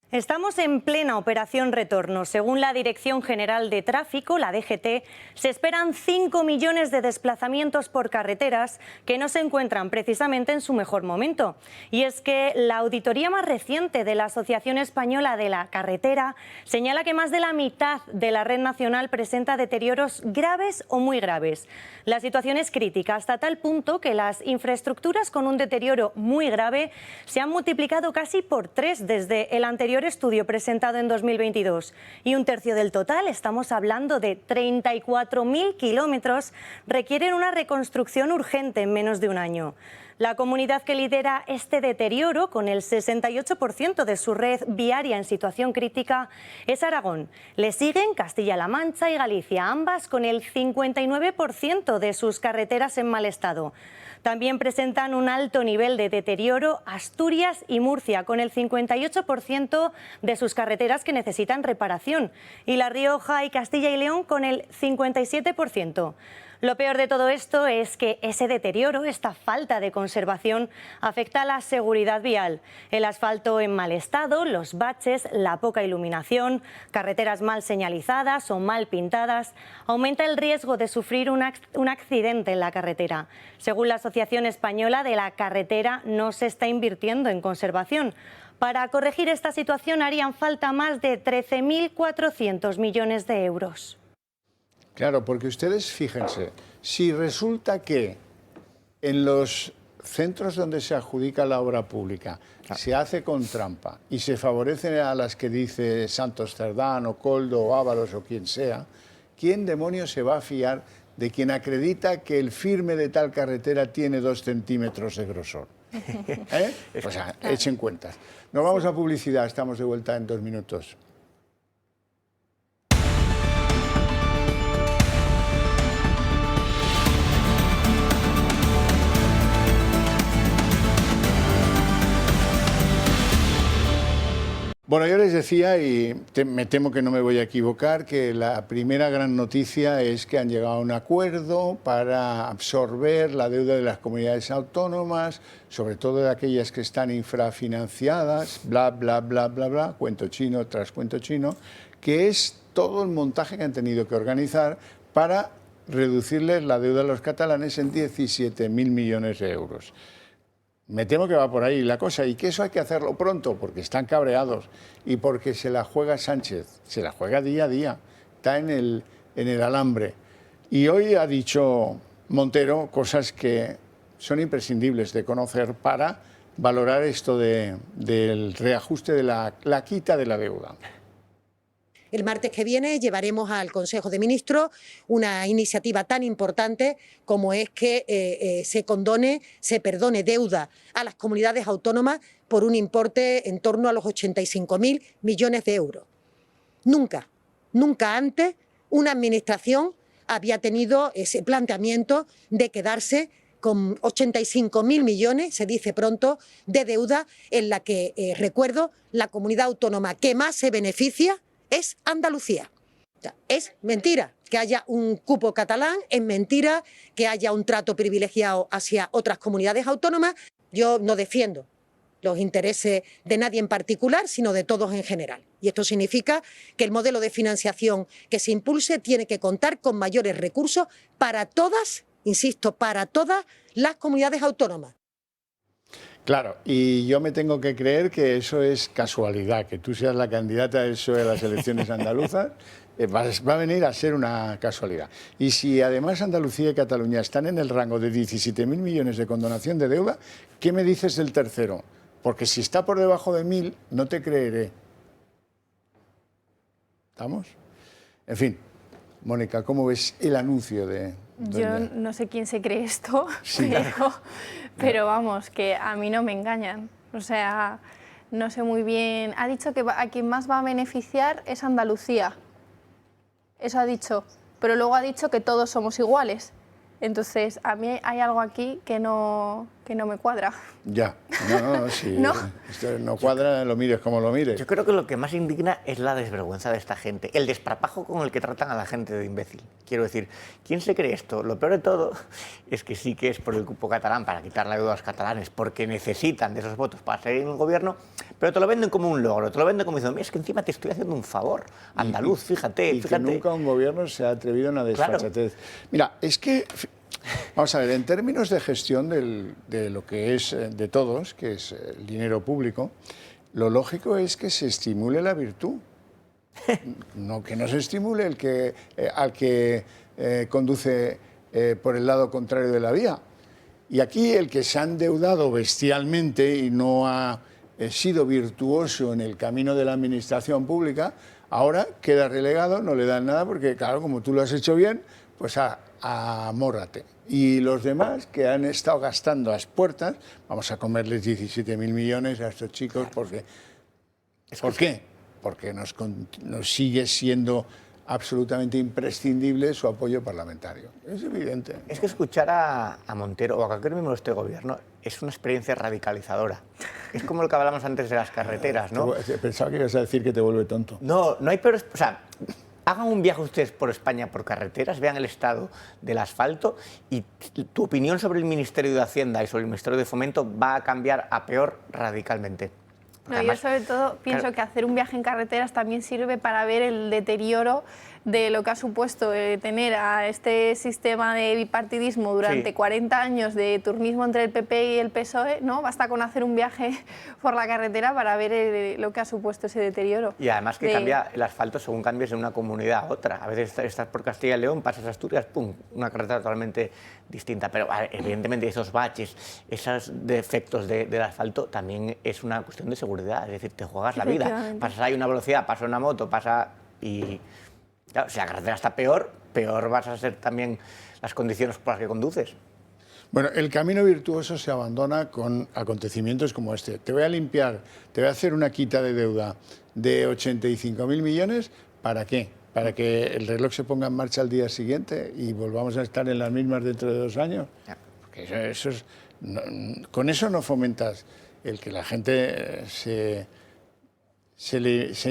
Estamos en plena operación retorno. Según la Dirección General de Tráfico, la DGT, se esperan 5 millones de desplazamientos por carreteras que no se encuentran precisamente en su mejor momento. Y es que la auditoría más reciente de la Asociación Española de la Carretera señala que más de la mitad de la red nacional presenta deterioros graves o muy graves. La situación es crítica hasta tal punto que las infraestructuras con un deterioro muy grave se han multiplicado casi por 3 desde el anterior mayor estudio presentado en 2022 y un tercio del total, estamos hablando de 34.000 kilómetros, requieren una reconstrucción urgente en menos de un año. La comunidad que lidera este deterioro, con el 68% de su red viaria en situación crítica, es Aragón. Le siguen Castilla-La Mancha y Galicia, ambas con el 59% de sus carreteras en mal estado. También presentan un alto nivel de deterioro Asturias y Murcia, con el 58% de sus carreteras que necesitan reparación, y La Rioja y Castilla y León con el 57%. Lo peor de todo esto es que ese deterioro, esta falta de conservación, afecta a la seguridad vial. El asfalto en mal estado, los baches, la poca iluminación, carreteras mal señalizadas o mal pintadas, aumenta el riesgo de sufrir un accidente en la carretera. Según la Asociación Española de la Carretera, no se está invirtiendo en conservación. Para corregir esta situación harían falta más de 13.400 millones de euros. Claro, porque ustedes, fíjense, si resulta que en los centros donde se adjudica la obra pública se hace con trampa y se favorece a las que dice Santos Cerdán o Coldo o Ábalos o quien sea, ¿quién demonios se va a fiar de quien acredita que el firme de tal carretera tiene 2 centímetros de grosor? O sea, echen cuentas. Nos vamos a publicidad, estamos de vuelta en 2 minutos. Bueno, yo les decía, y me temo que no me voy a equivocar, que la primera gran noticia es que han llegado a un acuerdo para absorber la deuda de las comunidades autónomas, sobre todo de aquellas que están infrafinanciadas, bla, bla, bla, bla, bla, cuento chino tras cuento chino, que es todo el montaje que han tenido que organizar para reducirles la deuda a los catalanes en 17.000 millones de euros. Me temo que va por ahí la cosa y que eso hay que hacerlo pronto porque están cabreados y porque se la juega Sánchez, se la juega día a día, está en el alambre. Y hoy ha dicho Montero cosas que son imprescindibles de conocer para valorar esto del reajuste de la quita de la deuda. El martes que viene llevaremos al Consejo de Ministros una iniciativa tan importante como es que se perdone deuda a las comunidades autónomas por un importe en torno a los 85.000 millones de euros. Nunca, nunca antes una administración había tenido ese planteamiento de quedarse con 85.000 millones, se dice pronto, de deuda en la que, recuerdo, la comunidad autónoma que más se beneficia es Andalucía. O sea, es mentira que haya un cupo catalán, es mentira que haya un trato privilegiado hacia otras comunidades autónomas. Yo no defiendo los intereses de nadie en particular, sino de todos en general. Y esto significa que el modelo de financiación que se impulse tiene que contar con mayores recursos para todas, insisto, para todas las comunidades autónomas. Claro, y yo me tengo que creer que eso es casualidad, que tú seas la candidata del PSOE a las elecciones andaluzas, va a venir a ser una casualidad. Y si además Andalucía y Cataluña están en el rango de 17.000 millones de condonación de deuda, ¿qué me dices del tercero? Porque si está por debajo de 1.000, no te creeré. ¿Estamos? En fin, Mónica, ¿cómo ves el anuncio de...? Yo no sé quién se cree esto, sí, pero vamos, que a mí no me engañan. O sea, no sé muy bien. Ha dicho que a quien más va a beneficiar es Andalucía. Eso ha dicho. Pero luego ha dicho que todos somos iguales. Entonces, a mí hay algo aquí que no me cuadra. Ya, sí. ¿No? Esto no cuadra, lo mires como lo mires. Yo creo que lo que más indigna es la desvergüenza de esta gente, el desparpajo con el que tratan a la gente de imbécil. Quiero decir, ¿quién se cree esto? Lo peor de todo es que sí que es por el cupo catalán, para quitar la deuda a los catalanes, porque necesitan de esos votos para seguir en el gobierno, pero te lo venden como un logro, te lo venden como diciendo, es que encima te estoy haciendo un favor, andaluz, fíjate. Y que nunca un gobierno se ha atrevido a una desfachatez. Claro. Mira, es que... Vamos a ver, en términos de gestión de lo que es de todos, que es el dinero público, lo lógico es que se estimule la virtud, no que no se estimule al que conduce por el lado contrario de la vía. Y aquí el que se ha endeudado bestialmente y no ha sido virtuoso en el camino de la administración pública, ahora queda relegado, no le dan nada porque, claro, como tú lo has hecho bien, pues amórrate. Y los demás que han estado gastando a las puertas, vamos a comerles 17.000 millones a estos chicos porque... ¿Por qué? Porque nos sigue siendo absolutamente imprescindible su apoyo parlamentario. Es evidente. Es que escuchar a Montero o a cualquier miembro de este gobierno es una experiencia radicalizadora. Es como lo que hablamos antes de las carreteras, ¿no? Pensaba que ibas a decir que te vuelve tonto. No, no hay peores... O sea, hagan un viaje ustedes por España por carreteras, vean el estado del asfalto y tu opinión sobre el Ministerio de Hacienda y sobre el Ministerio de Fomento va a cambiar a peor radicalmente. No, además, yo sobre todo pienso que hacer un viaje en carreteras también sirve para ver el deterioro de lo que ha supuesto tener a este sistema de bipartidismo durante 40 años de turnismo entre el PP y el PSOE, ¿no? Basta con hacer un viaje por la carretera para ver lo que ha supuesto ese deterioro. Y además que cambia el asfalto según cambies de una comunidad a otra. A veces estás por Castilla y León, pasas a Asturias, ¡pum!, una carretera totalmente distinta. Pero evidentemente esos baches, esos defectos del asfalto también es una cuestión de seguridad. Es decir, te juegas la vida. Pasas ahí una velocidad, pasa una moto, pasa y... Claro, si la carretera está peor vas a ser también las condiciones por las que conduces. Bueno, el camino virtuoso se abandona con acontecimientos como este. Te voy a limpiar, te voy a hacer una quita de deuda de 85.000 millones, ¿para qué? ¿Para que el reloj se ponga en marcha al día siguiente y volvamos a estar en las mismas dentro de 2 años? Porque eso es, con eso no fomentas el que la gente se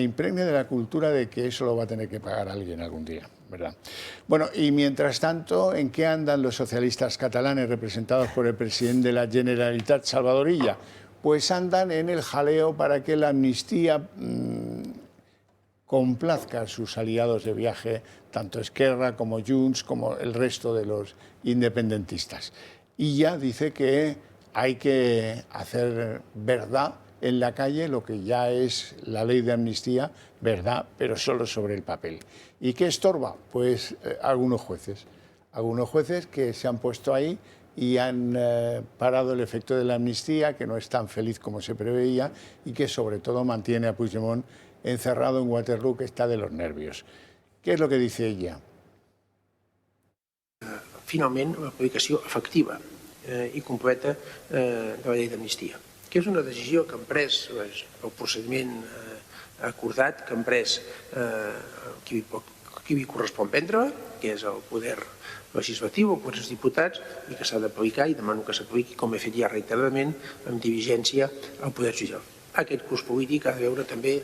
impregne de la cultura de que eso lo va a tener que pagar alguien algún día, ¿verdad? Bueno, y mientras tanto, ¿en qué andan los socialistas catalanes representados por el presidente de la Generalitat, Salvador Illa? Pues andan en el jaleo para que la amnistía complazca a sus aliados de viaje, tanto Esquerra como Junts, como el resto de los independentistas. Illa dice que hay que hacer verdad en la calle lo que ya es la ley de amnistía, verdad, pero solo sobre el papel. ¿Y qué estorba? Pues algunos jueces que se han puesto ahí y han parado el efecto de la amnistía, que no es tan feliz como se preveía y que sobre todo mantiene a Puigdemont encerrado en Waterloo, que está de los nervios. ¿Qué és el que dice ella? Finalment, l'aplicació efectiva i completa de la llei d'amnistia, que és una decisió que han pres el procediment acordat, que han pres qui li correspon prendre, que és el poder legislatiu, el poder dels diputats, i que s'ha d'aplicar, i demano que s'apliqui, com he fet ja reiteradament, amb diligència al poder judicial. Aquest curs polític ha de veure també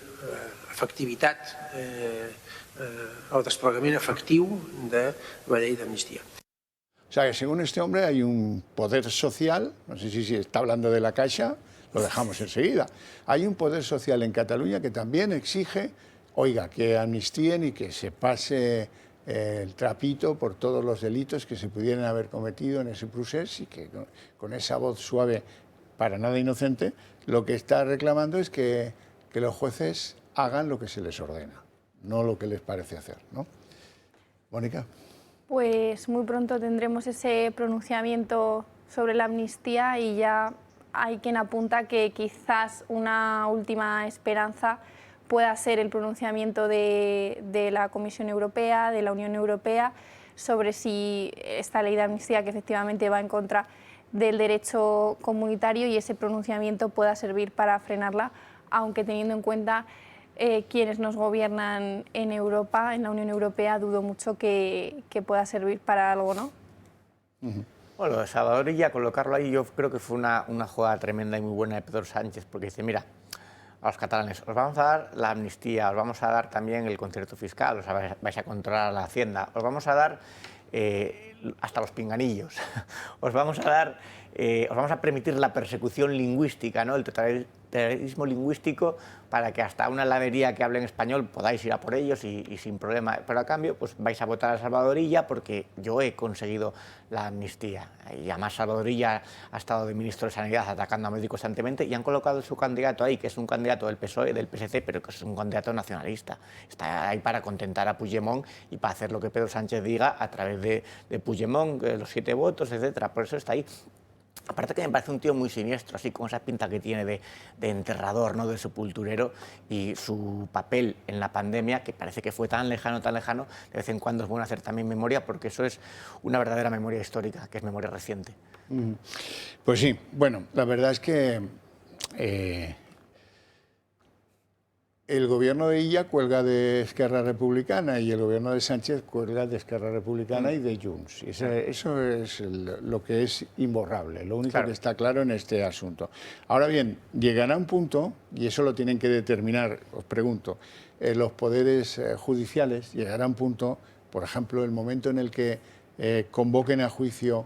efectivitat, el desplegament efectiu de la llei d'amnistia. O sea, que según este hombre hay un poder social, no sé si está hablando de la Caixa, lo dejamos enseguida. Hay un poder social en Cataluña que también exige, oiga, que amnistíen y que se pase el trapito por todos los delitos que se pudieran haber cometido en ese procés y que con esa voz suave, para nada inocente, lo que está reclamando es que los jueces hagan lo que se les ordena, no lo que les parece hacer, ¿no? Mónica. Pues muy pronto tendremos ese pronunciamiento sobre la amnistía y ya hay quien apunta que quizás una última esperanza pueda ser el pronunciamiento de la Comisión Europea, de la Unión Europea, sobre si esta ley de amnistía, que efectivamente va en contra del derecho comunitario, y ese pronunciamiento pueda servir para frenarla, aunque teniendo en cuenta quienes nos gobiernan en Europa, en la Unión Europea, dudo mucho que pueda servir para algo, ¿no? Bueno, de Salvador Illa, colocarlo ahí, yo creo que fue una jugada tremenda y muy buena de Pedro Sánchez, porque dice, mira, a los catalanes, os vamos a dar la amnistía, os vamos a dar también el concierto fiscal, os vais a controlar la Hacienda, os vamos a dar hasta los pinganillos, os vamos a permitir la persecución lingüística, ¿no? El totalitarismo lingüístico, para que hasta una heladería que hable en español podáis ir a por ellos y sin problema. Pero a cambio, pues vais a votar a Salvador Illa porque yo he conseguido la amnistía. Y además Salvador Illa ha estado de ministro de Sanidad atacando a Madrid constantemente y han colocado su candidato ahí, que es un candidato del PSOE, del PSC, pero que es un candidato nacionalista. Está ahí para contentar a Puigdemont y para hacer lo que Pedro Sánchez diga a través de Puigdemont, los 7 votos, etcétera. Por eso está ahí. Aparte que me parece un tío muy siniestro, así con esa pinta que tiene de enterrador, ¿no? De sepulturero, y su papel en la pandemia, que parece que fue tan lejano, de vez en cuando es bueno hacer también memoria, porque eso es una verdadera memoria histórica, que es memoria reciente. Pues sí, bueno, la verdad es que el gobierno de Illa cuelga de Esquerra Republicana y el gobierno de Sánchez cuelga de Esquerra Republicana y de Junts. Eso es lo que es imborrable, lo único que está claro en este asunto. Ahora bien, llegará un punto, y eso lo tienen que determinar, os pregunto, los poderes judiciales, llegará un punto, por ejemplo, el momento en el que convoquen a juicio,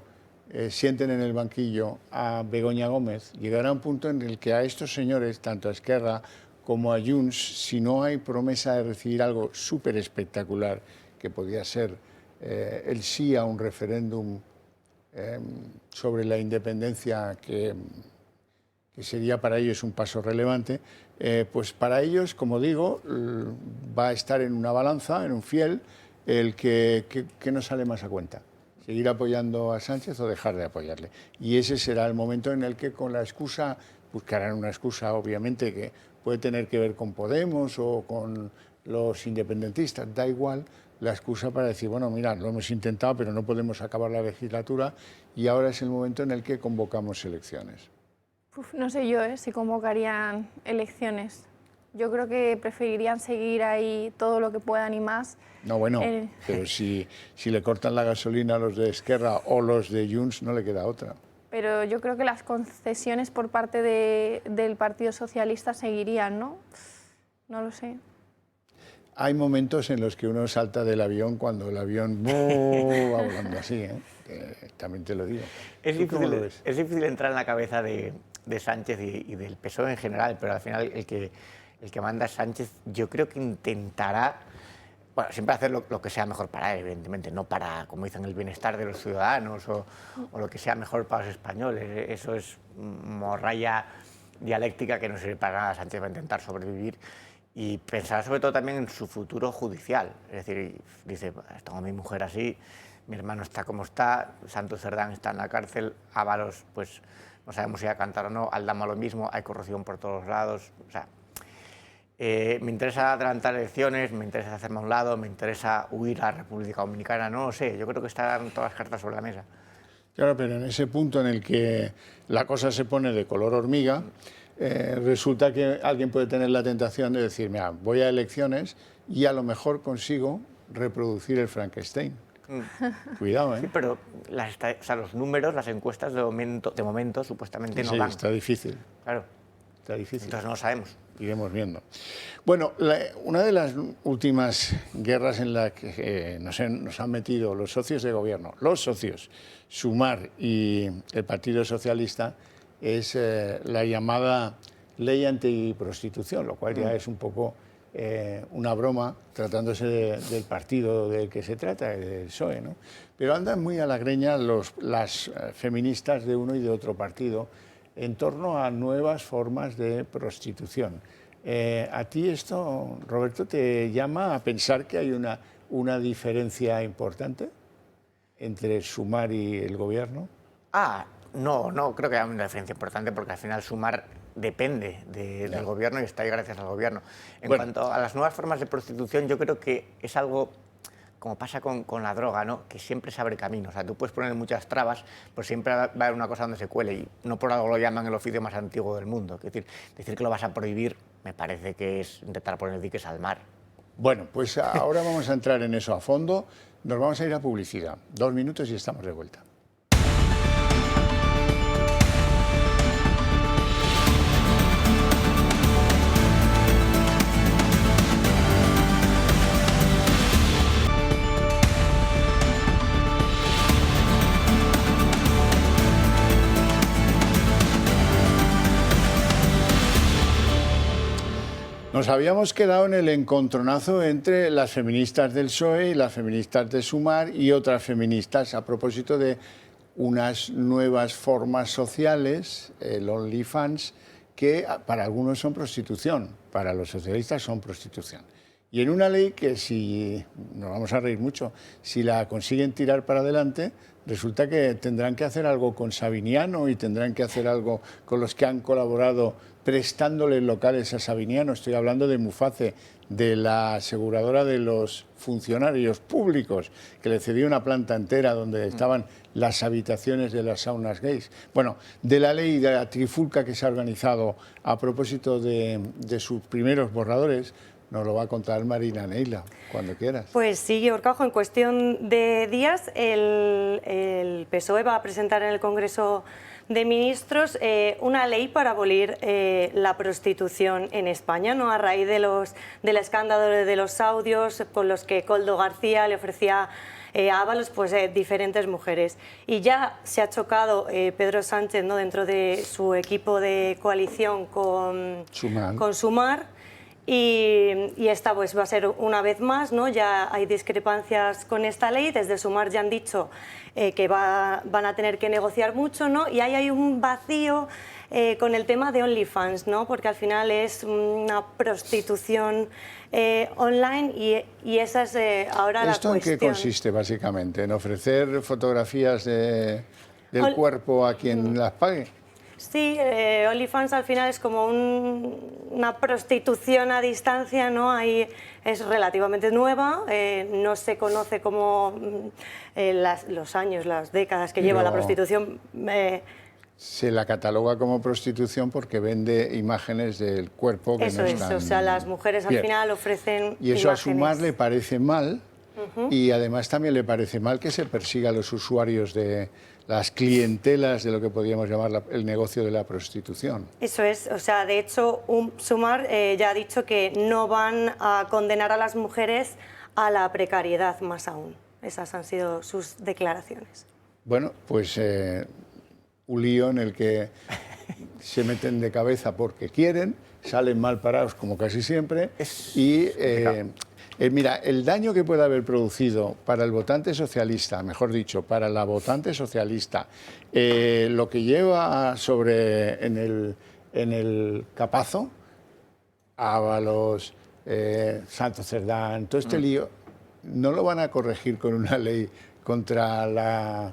sienten en el banquillo a Begoña Gómez, llegará un punto en el que a estos señores, tanto a Esquerra como a Junts, si no hay promesa de recibir algo súper espectacular, que podría ser el sí a un referéndum sobre la independencia, que sería para ellos un paso relevante, pues para ellos, como digo, va a estar en una balanza, en un fiel, el que no sale más a cuenta. Seguir apoyando a Sánchez o dejar de apoyarle. Y ese será el momento en el que, con la excusa, buscarán una excusa, obviamente, que puede tener que ver con Podemos o con los independentistas, da igual, la excusa para decir, bueno, mira, lo hemos intentado, pero no podemos acabar la legislatura y ahora es el momento en el que convocamos elecciones. No sé yo si convocarían elecciones. Yo creo que preferirían seguir ahí todo lo que puedan y más. No, bueno, pero si le cortan la gasolina a los de Esquerra o los de Junts, no le queda otra. Pero yo creo que las concesiones por parte del Partido Socialista seguirían, ¿no? No lo sé. Hay momentos en los que uno salta del avión cuando el avión va volando así, ¿eh? También te lo digo. Es difícil entrar en la cabeza de Sánchez y del PSOE en general, pero al final el que manda es Sánchez. Yo creo que intentará, bueno, siempre hacer lo que sea mejor para él, evidentemente, no para, como dicen, el bienestar de los ciudadanos o lo que sea mejor para los españoles. Eso es morralla dialéctica que no sirve para nada. Sánchez va a intentar sobrevivir y pensar sobre todo también en su futuro judicial. Es decir, dice, tengo a mi mujer así, mi hermano está como está, Santos Cerdán está en la cárcel, Ábalos, pues no sabemos si va a cantar o no, Aldama lo mismo, hay corrupción por todos lados. O sea, me interesa adelantar elecciones, me interesa hacerme a un lado, me interesa huir a la República Dominicana, no lo sé, yo creo que están todas las cartas sobre la mesa. Claro, pero en ese punto en el que la cosa se pone de color hormiga, resulta que alguien puede tener la tentación de decir, mira, voy a elecciones y a lo mejor consigo reproducir el Frankenstein. Cuidado, ¿eh? Sí, pero los números, las encuestas de momento supuestamente no dan. Está difícil. Claro. Está difícil. Entonces no lo sabemos. Iremos viendo. Bueno, una de las últimas guerras en la que nos han metido los socios de gobierno, Sumar y el Partido Socialista, es la llamada ley antiprostitución, lo cual ya es un poco una broma, tratándose del partido del que se trata, del PSOE, ¿no? Pero andan muy a la greña las feministas de uno y de otro partido en torno a nuevas formas de prostitución. ¿A ti esto, Roberto, te llama a pensar que hay una diferencia importante entre Sumar y el gobierno? No creo que haya una diferencia importante, porque al final Sumar depende del gobierno y está ahí gracias al gobierno. En cuanto a las nuevas formas de prostitución, yo creo que es algo, como pasa con la droga, ¿no? Que siempre se abre camino. O sea, tú puedes poner muchas trabas, pero siempre va a haber una cosa donde se cuele, y no por algo lo llaman el oficio más antiguo del mundo. Es decir que lo vas a prohibir me parece que es intentar poner diques al mar. Bueno, pues ahora vamos a entrar en eso a fondo. Nos vamos a ir a publicidad. 2 minutos y estamos de vuelta. Nos habíamos quedado en el encontronazo entre las feministas del PSOE y las feministas de Sumar y otras feministas a propósito de unas nuevas formas sociales, el OnlyFans, que para algunos son prostitución, para los socialistas son prostitución. Y en una ley que, si nos vamos a reír mucho, si la consiguen tirar para adelante, resulta que tendrán que hacer algo con Sabiniano y tendrán que hacer algo con los que han colaborado prestándole locales a Sabiniano. Estoy hablando de Muface, de la aseguradora de los funcionarios públicos, que le cedió una planta entera donde estaban las habitaciones de las saunas gays. Bueno, de la ley de la trifulca que se ha organizado a propósito de sus primeros borradores, nos lo va a contar Marina Neila, cuando quieras. Pues sí, Orcajo, en cuestión de días el PSOE va a presentar en el Congreso de Ministros una ley para abolir la prostitución en España, ¿no? A raíz del escándalo de los audios con los que Koldo García le ofrecía a Ábalos diferentes mujeres. Y ya se ha chocado Pedro Sánchez, ¿no? Dentro de su equipo de coalición con Sumar. Y esta pues va a ser una vez más, ¿no? Ya hay discrepancias con esta ley, desde Sumar ya han dicho que van a tener que negociar mucho, ¿no? Y ahí hay un vacío con el tema de OnlyFans, ¿no? Porque al final es una prostitución online y esa es ahora la cuestión. ¿Esto en qué consiste básicamente? ¿En ofrecer fotografías del cuerpo a quien las pague? Sí, OnlyFans al final es como una prostitución a distancia, ¿no? Ahí es relativamente nueva, no se conoce como los años, las décadas que lleva la prostitución. Se la cataloga como prostitución porque vende imágenes del cuerpo que eso no es, están... o sea, las mujeres al final ofrecen Y eso imágenes. a Sumar le parece mal, y además también le parece mal que se persiga a los usuarios de las clientelas de lo que podríamos llamar el negocio de la prostitución. Eso es, o sea, de hecho, Sumar ya ha dicho que no van a condenar a las mujeres a la precariedad, más aún. Esas han sido sus declaraciones. Bueno, pues un lío en el que se meten de cabeza porque quieren, salen mal parados como casi siempre, y mira, el daño que puede haber producido para el votante socialista, mejor dicho, para la votante socialista, lo que lleva en el capazo, Ábalos, Santos Cerdán, todo este lío, no lo van a corregir con una ley contra la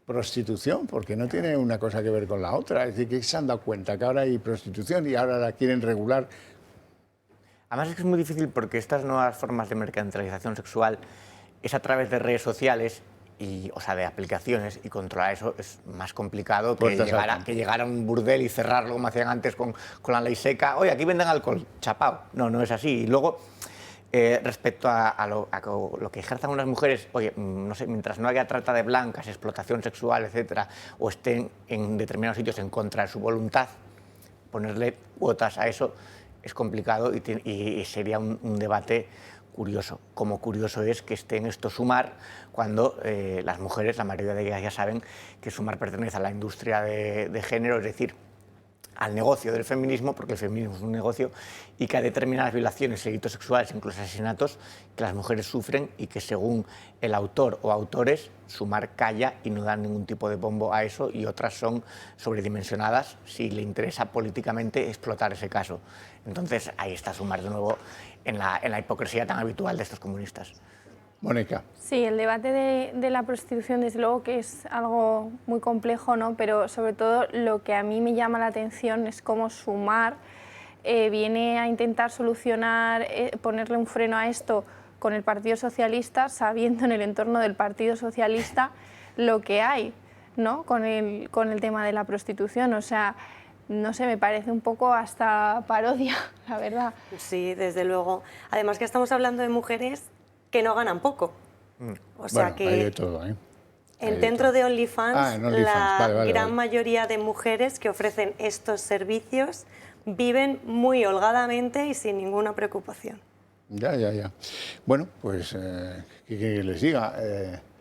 prostitución, porque no tiene una cosa que ver con la otra. Es decir, que se han dado cuenta que ahora hay prostitución y ahora la quieren regular. Además es que es muy difícil porque estas nuevas formas de mercantilización sexual es a través de redes sociales, o sea, de aplicaciones, y controlar eso es más complicado que llegar a un burdel y cerrarlo como hacían antes con la ley seca. Oye, aquí venden alcohol, chapao. No, no es así. Y luego, respecto a lo que ejerzan unas mujeres, oye, no sé, mientras no haya trata de blancas, explotación sexual, etcétera, o estén en determinados sitios en contra de su voluntad, ponerle cuotas a eso es complicado y sería un debate curioso. Como curioso es que esté en esto Sumar cuando las mujeres, la mayoría de ellas ya saben que Sumar pertenece a la industria de género, es decir, al negocio del feminismo, porque el feminismo es un negocio, y que hay determinadas violaciones, delitos sexuales, incluso asesinatos, que las mujeres sufren y que según el autor o autores, Sumar calla y no dan ningún tipo de bombo a eso, y otras son sobredimensionadas si le interesa políticamente explotar ese caso. Entonces ahí está Sumar de nuevo en la hipocresía tan habitual de estos comunistas. Mónica. Sí, el debate de la prostitución, desde luego que es algo muy complejo, ¿no? Pero sobre todo lo que a mí me llama la atención es cómo Sumar viene a intentar solucionar, ponerle un freno a esto con el Partido Socialista, sabiendo en el entorno del Partido Socialista lo que hay, ¿no? Con el tema de la prostitución. O sea, no sé, me parece un poco hasta parodia, la verdad. Sí, desde luego. Además que estamos hablando de mujeres que no ganan poco. O sea, bueno, que hay de todo, ¿eh? Dentro de OnlyFans, la gran vale. mayoría de mujeres que ofrecen estos servicios viven muy holgadamente y sin ninguna preocupación. Ya. Bueno, pues, ¿qué les diga?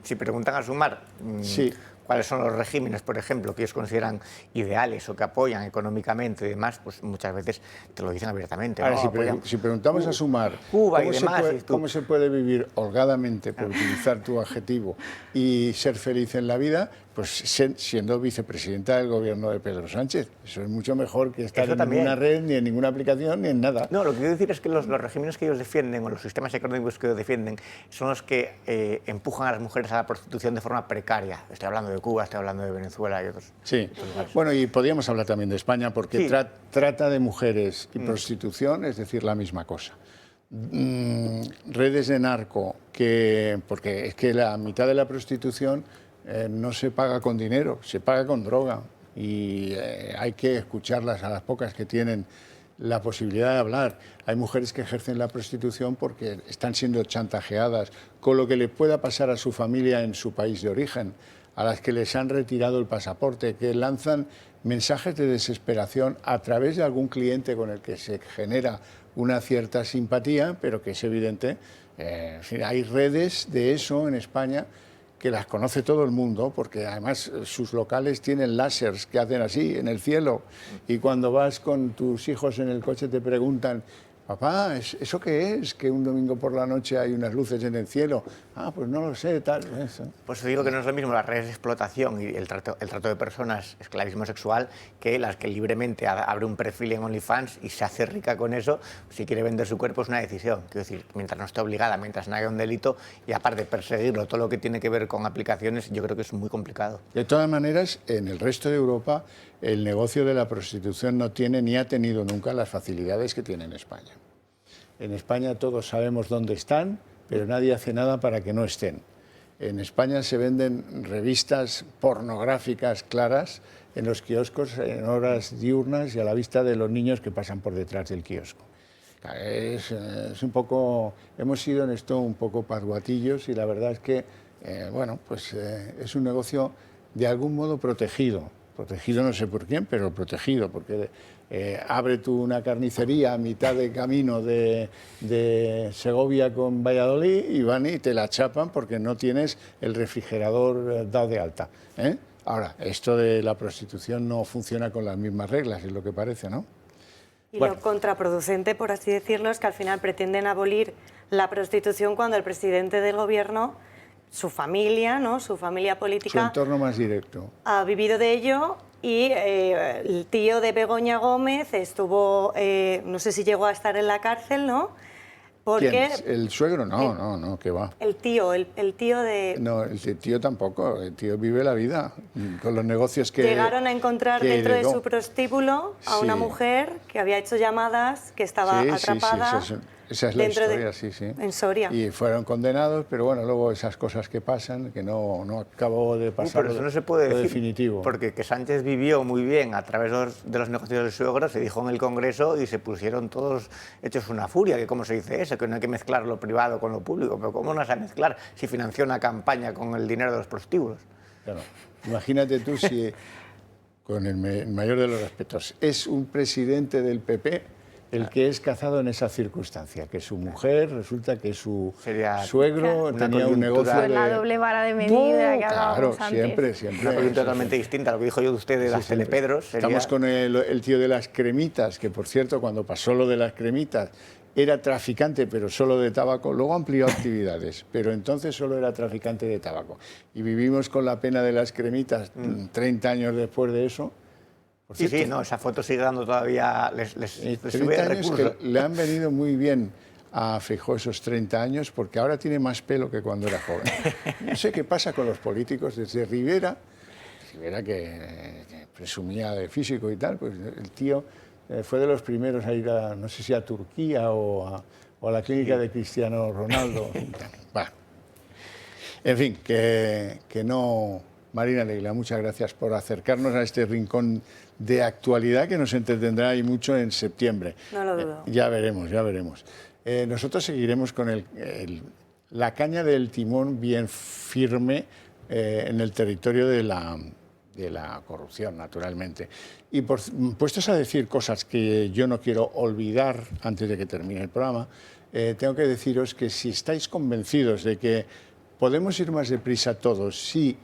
Si preguntan a Sumar, sí. cuáles son los regímenes, por ejemplo, que ellos consideran ideales o que apoyan económicamente y demás, pues muchas veces te lo dicen abiertamente. Ahora, ¿no? si preguntamos a Sumar, Cuba y demás, ¿cómo se puede vivir holgadamente, por utilizar tu adjetivo, y ser feliz en la vida? Pues siendo vicepresidenta del gobierno de Pedro Sánchez. Eso es mucho mejor que estar en ninguna red, ni en ninguna aplicación, ni en nada. No, lo que quiero decir es que los regímenes que ellos defienden, o los sistemas económicos que ellos defienden, son los que empujan a las mujeres a la prostitución de forma precaria. Estoy hablando de Cuba, estoy hablando de Venezuela y otros. Sí, bueno, y podríamos hablar también de España, porque trata de mujeres y prostitución, es decir, la misma cosa. Redes de narco, porque es que la mitad de la prostitución no se paga con dinero, se paga con droga, y hay que escucharlas a las pocas que tienen la posibilidad de hablar. Hay mujeres que ejercen la prostitución porque están siendo chantajeadas con lo que le pueda pasar a su familia en su país de origen, a las que les han retirado el pasaporte, que lanzan mensajes de desesperación a través de algún cliente con el que se genera una cierta simpatía, pero que es evidente. Hay redes de eso en España que las conoce todo el mundo, porque además sus locales tienen láseres que hacen así en el cielo, y cuando vas con tus hijos en el coche te preguntan: papá, ¿eso qué es? Que un domingo por la noche hay unas luces en el cielo. Ah, pues no lo sé, tal. Eso. Pues digo que no es lo mismo las redes de explotación y el trato de personas, esclavismo sexual, que las que libremente abre un perfil en OnlyFans y se hace rica con eso. Si quiere vender su cuerpo es una decisión. Quiero decir, mientras no esté obligada, mientras no haya un delito, y aparte perseguirlo, todo lo que tiene que ver con aplicaciones, yo creo que es muy complicado. De todas maneras, en el resto de Europa, el negocio de la prostitución no tiene ni ha tenido nunca las facilidades que tiene en España. En España todos sabemos dónde están, pero nadie hace nada para que no estén. En España se venden revistas pornográficas claras en los kioscos en horas diurnas y a la vista de los niños que pasan por detrás del kiosco. Es un poco, hemos sido en esto un poco pasguatillos, y la verdad es que es un negocio de algún modo protegido. Protegido no sé por quién, pero protegido, porque abre tú una carnicería a mitad de camino de Segovia con Valladolid y van y te la chapan porque no tienes el refrigerador dado de alta. Ahora, esto de la prostitución no funciona con las mismas reglas, es lo que parece, ¿no? Y lo contraproducente, por así decirlo, es que al final pretenden abolir la prostitución cuando el presidente del gobierno, su familia, ¿no?, su familia política, su entorno más directo, ha vivido de ello. Y el tío de Begoña Gómez estuvo, no sé si llegó a estar en la cárcel, ¿no? Porque ¿quién? ¿El suegro? No, ¿qué va? El tío de... No, el tío tampoco, el tío vive la vida con los negocios que... Llegaron a encontrar dentro de su prostíbulo a una mujer que había hecho llamadas, que estaba atrapada... Esa es la historia, sí. En Soria. Y fueron condenados, pero bueno, luego esas cosas que pasan, que no acabó de pasar. Pero eso no se puede decir, definitivo. Porque que Sánchez vivió muy bien a través de los negocios del suegro, se dijo en el Congreso y se pusieron todos hechos una furia, que cómo se dice eso, que no hay que mezclar lo privado con lo público, pero ¿cómo no se va a mezclar si financió una campaña con el dinero de los prostíbulos? Claro. Imagínate tú si, con el mayor de los respetos, es un presidente del PP el que es cazado en esa circunstancia, que su mujer resulta que su suegro tenía un negocio de... la doble vara de medida que hablábamos antes. Siempre. Una cosa totalmente distinta a lo que dijo yo de usted de las telepedros. Estamos con el tío de las cremitas, que por cierto, cuando pasó lo de las cremitas, era traficante, pero solo de tabaco. Luego amplió actividades, pero entonces solo era traficante de tabaco. Y vivimos con la pena de las cremitas 30 años después de eso. Sí, esa foto sigue dando todavía... Les 30 años que le han venido muy bien a Feijóo esos 30 años, porque ahora tiene más pelo que cuando era joven. No sé qué pasa con los políticos. Desde Rivera que presumía de físico y tal, pues el tío fue de los primeros a ir a, no sé si a Turquía o a la clínica de Cristiano Ronaldo. Bueno. En fin, que no... Marina Leila, muchas gracias por acercarnos a este rincón de actualidad que nos entretendrá y mucho en septiembre. No lo dudo. Ya veremos. Nosotros seguiremos con la caña del timón bien firme en el territorio de la corrupción, naturalmente. Y puestos a decir cosas que yo no quiero olvidar antes de que termine el programa, tengo que deciros que si estáis convencidos de que podemos ir más deprisa todos, si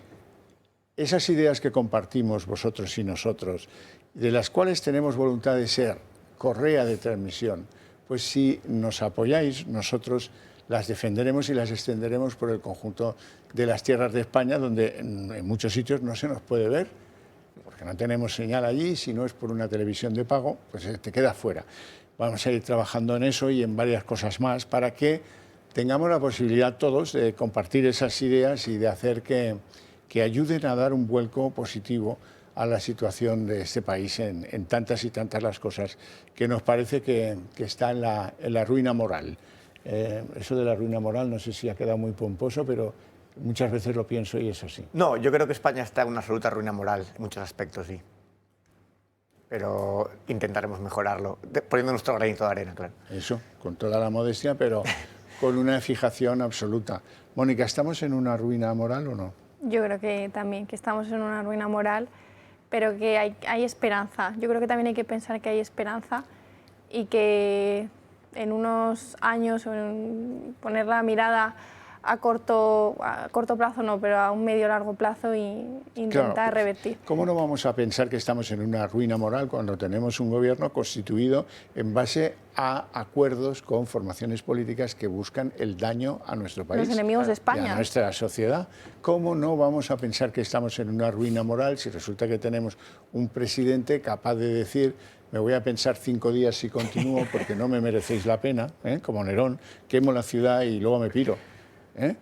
esas ideas que compartimos vosotros y nosotros, de las cuales tenemos voluntad de ser correa de transmisión, pues si nos apoyáis, nosotros las defenderemos y las extenderemos por el conjunto de las tierras de España, donde en muchos sitios no se nos puede ver, porque no tenemos señal allí, si no es por una televisión de pago, pues te queda fuera. Vamos a ir trabajando en eso y en varias cosas más para que tengamos la posibilidad todos de compartir esas ideas y de hacer que ayuden a dar un vuelco positivo a la situación de este país en tantas y tantas las cosas que nos parece que está en la ruina moral. Eso de la ruina moral no sé si ha quedado muy pomposo, pero muchas veces lo pienso y es así. No, yo creo que España está en una absoluta ruina moral en muchos aspectos, sí. Pero intentaremos mejorarlo, poniendo nuestro granito de arena, claro. Eso, con toda la modestia, pero con una fijación absoluta. Mónica, ¿estamos en una ruina moral o no? Yo creo que también, que estamos en una ruina moral, pero que hay esperanza. Yo creo que también hay que pensar que hay esperanza y que en unos años, poner la mirada a corto plazo no, pero a un medio largo plazo e intentar claro, revertir. ¿Cómo no vamos a pensar que estamos en una ruina moral cuando tenemos un gobierno constituido en base a acuerdos con formaciones políticas que buscan el daño a nuestro país? Los enemigos de España. Y a nuestra sociedad. ¿Cómo no vamos a pensar que estamos en una ruina moral si resulta que tenemos un presidente capaz de decir: me voy a pensar 5 días si continúo porque no me merecéis la pena, como Nerón, quemo la ciudad y luego me piro?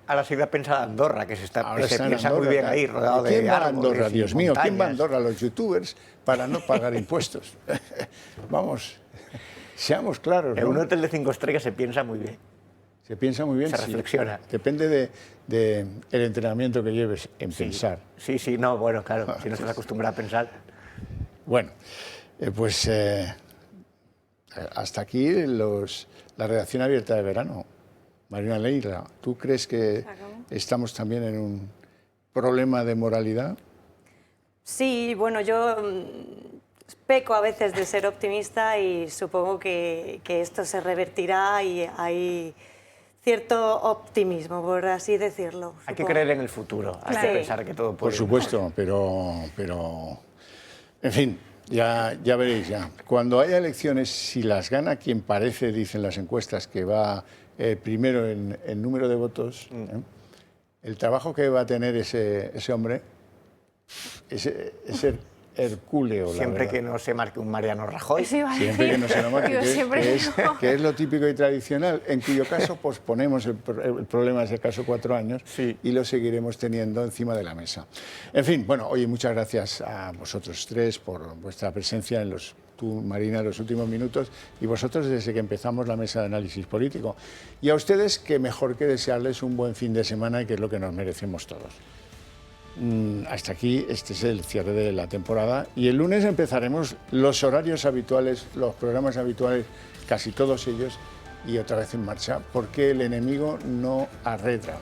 Ahora se iba a pensar Andorra, que se piensa Andorra, muy bien ahí, rodeado de ¿Quién va a árboles Andorra, y Dios mío? ¿Quién va a montañas? Andorra? Los youtubers para no pagar impuestos. Vamos, seamos claros, ¿no? En un hotel de 5 estrellas se piensa muy bien. Se piensa muy bien, Se sí. reflexiona. Depende del entrenamiento que lleves en pensar. Sí, no, bueno, claro, si no estás acostumbrado a pensar. Bueno, hasta aquí la redacción abierta de verano. Marina Leila, ¿tú crees que estamos también en un problema de moralidad? Sí, bueno, yo peco a veces de ser optimista y supongo que esto se revertirá y hay cierto optimismo, por así decirlo. Hay que creer en el futuro, hay que pensar que todo puede. Por supuesto, pero en fin, ya veréis ya. Cuando haya elecciones, si las gana quien parece, dicen las encuestas, que va primero en número de votos, el trabajo que va a tener ese hombre es hercúleo. Siempre que no se marque un Mariano Rajoy. Siempre que no se lo marque, que es lo típico y tradicional, en cuyo caso posponemos el problema, ese caso 4 años, y lo seguiremos teniendo encima de la mesa. En fin, bueno, oye, muchas gracias a vosotros tres por vuestra presencia tú, Marina, en los últimos minutos, y vosotros desde que empezamos la mesa de análisis político. Y a ustedes, que mejor que desearles un buen fin de semana, que es lo que nos merecemos todos. Hasta aquí, este es el cierre de la temporada, y el lunes empezaremos los horarios habituales, los programas habituales, casi todos ellos, y otra vez en marcha, porque el enemigo no arredra.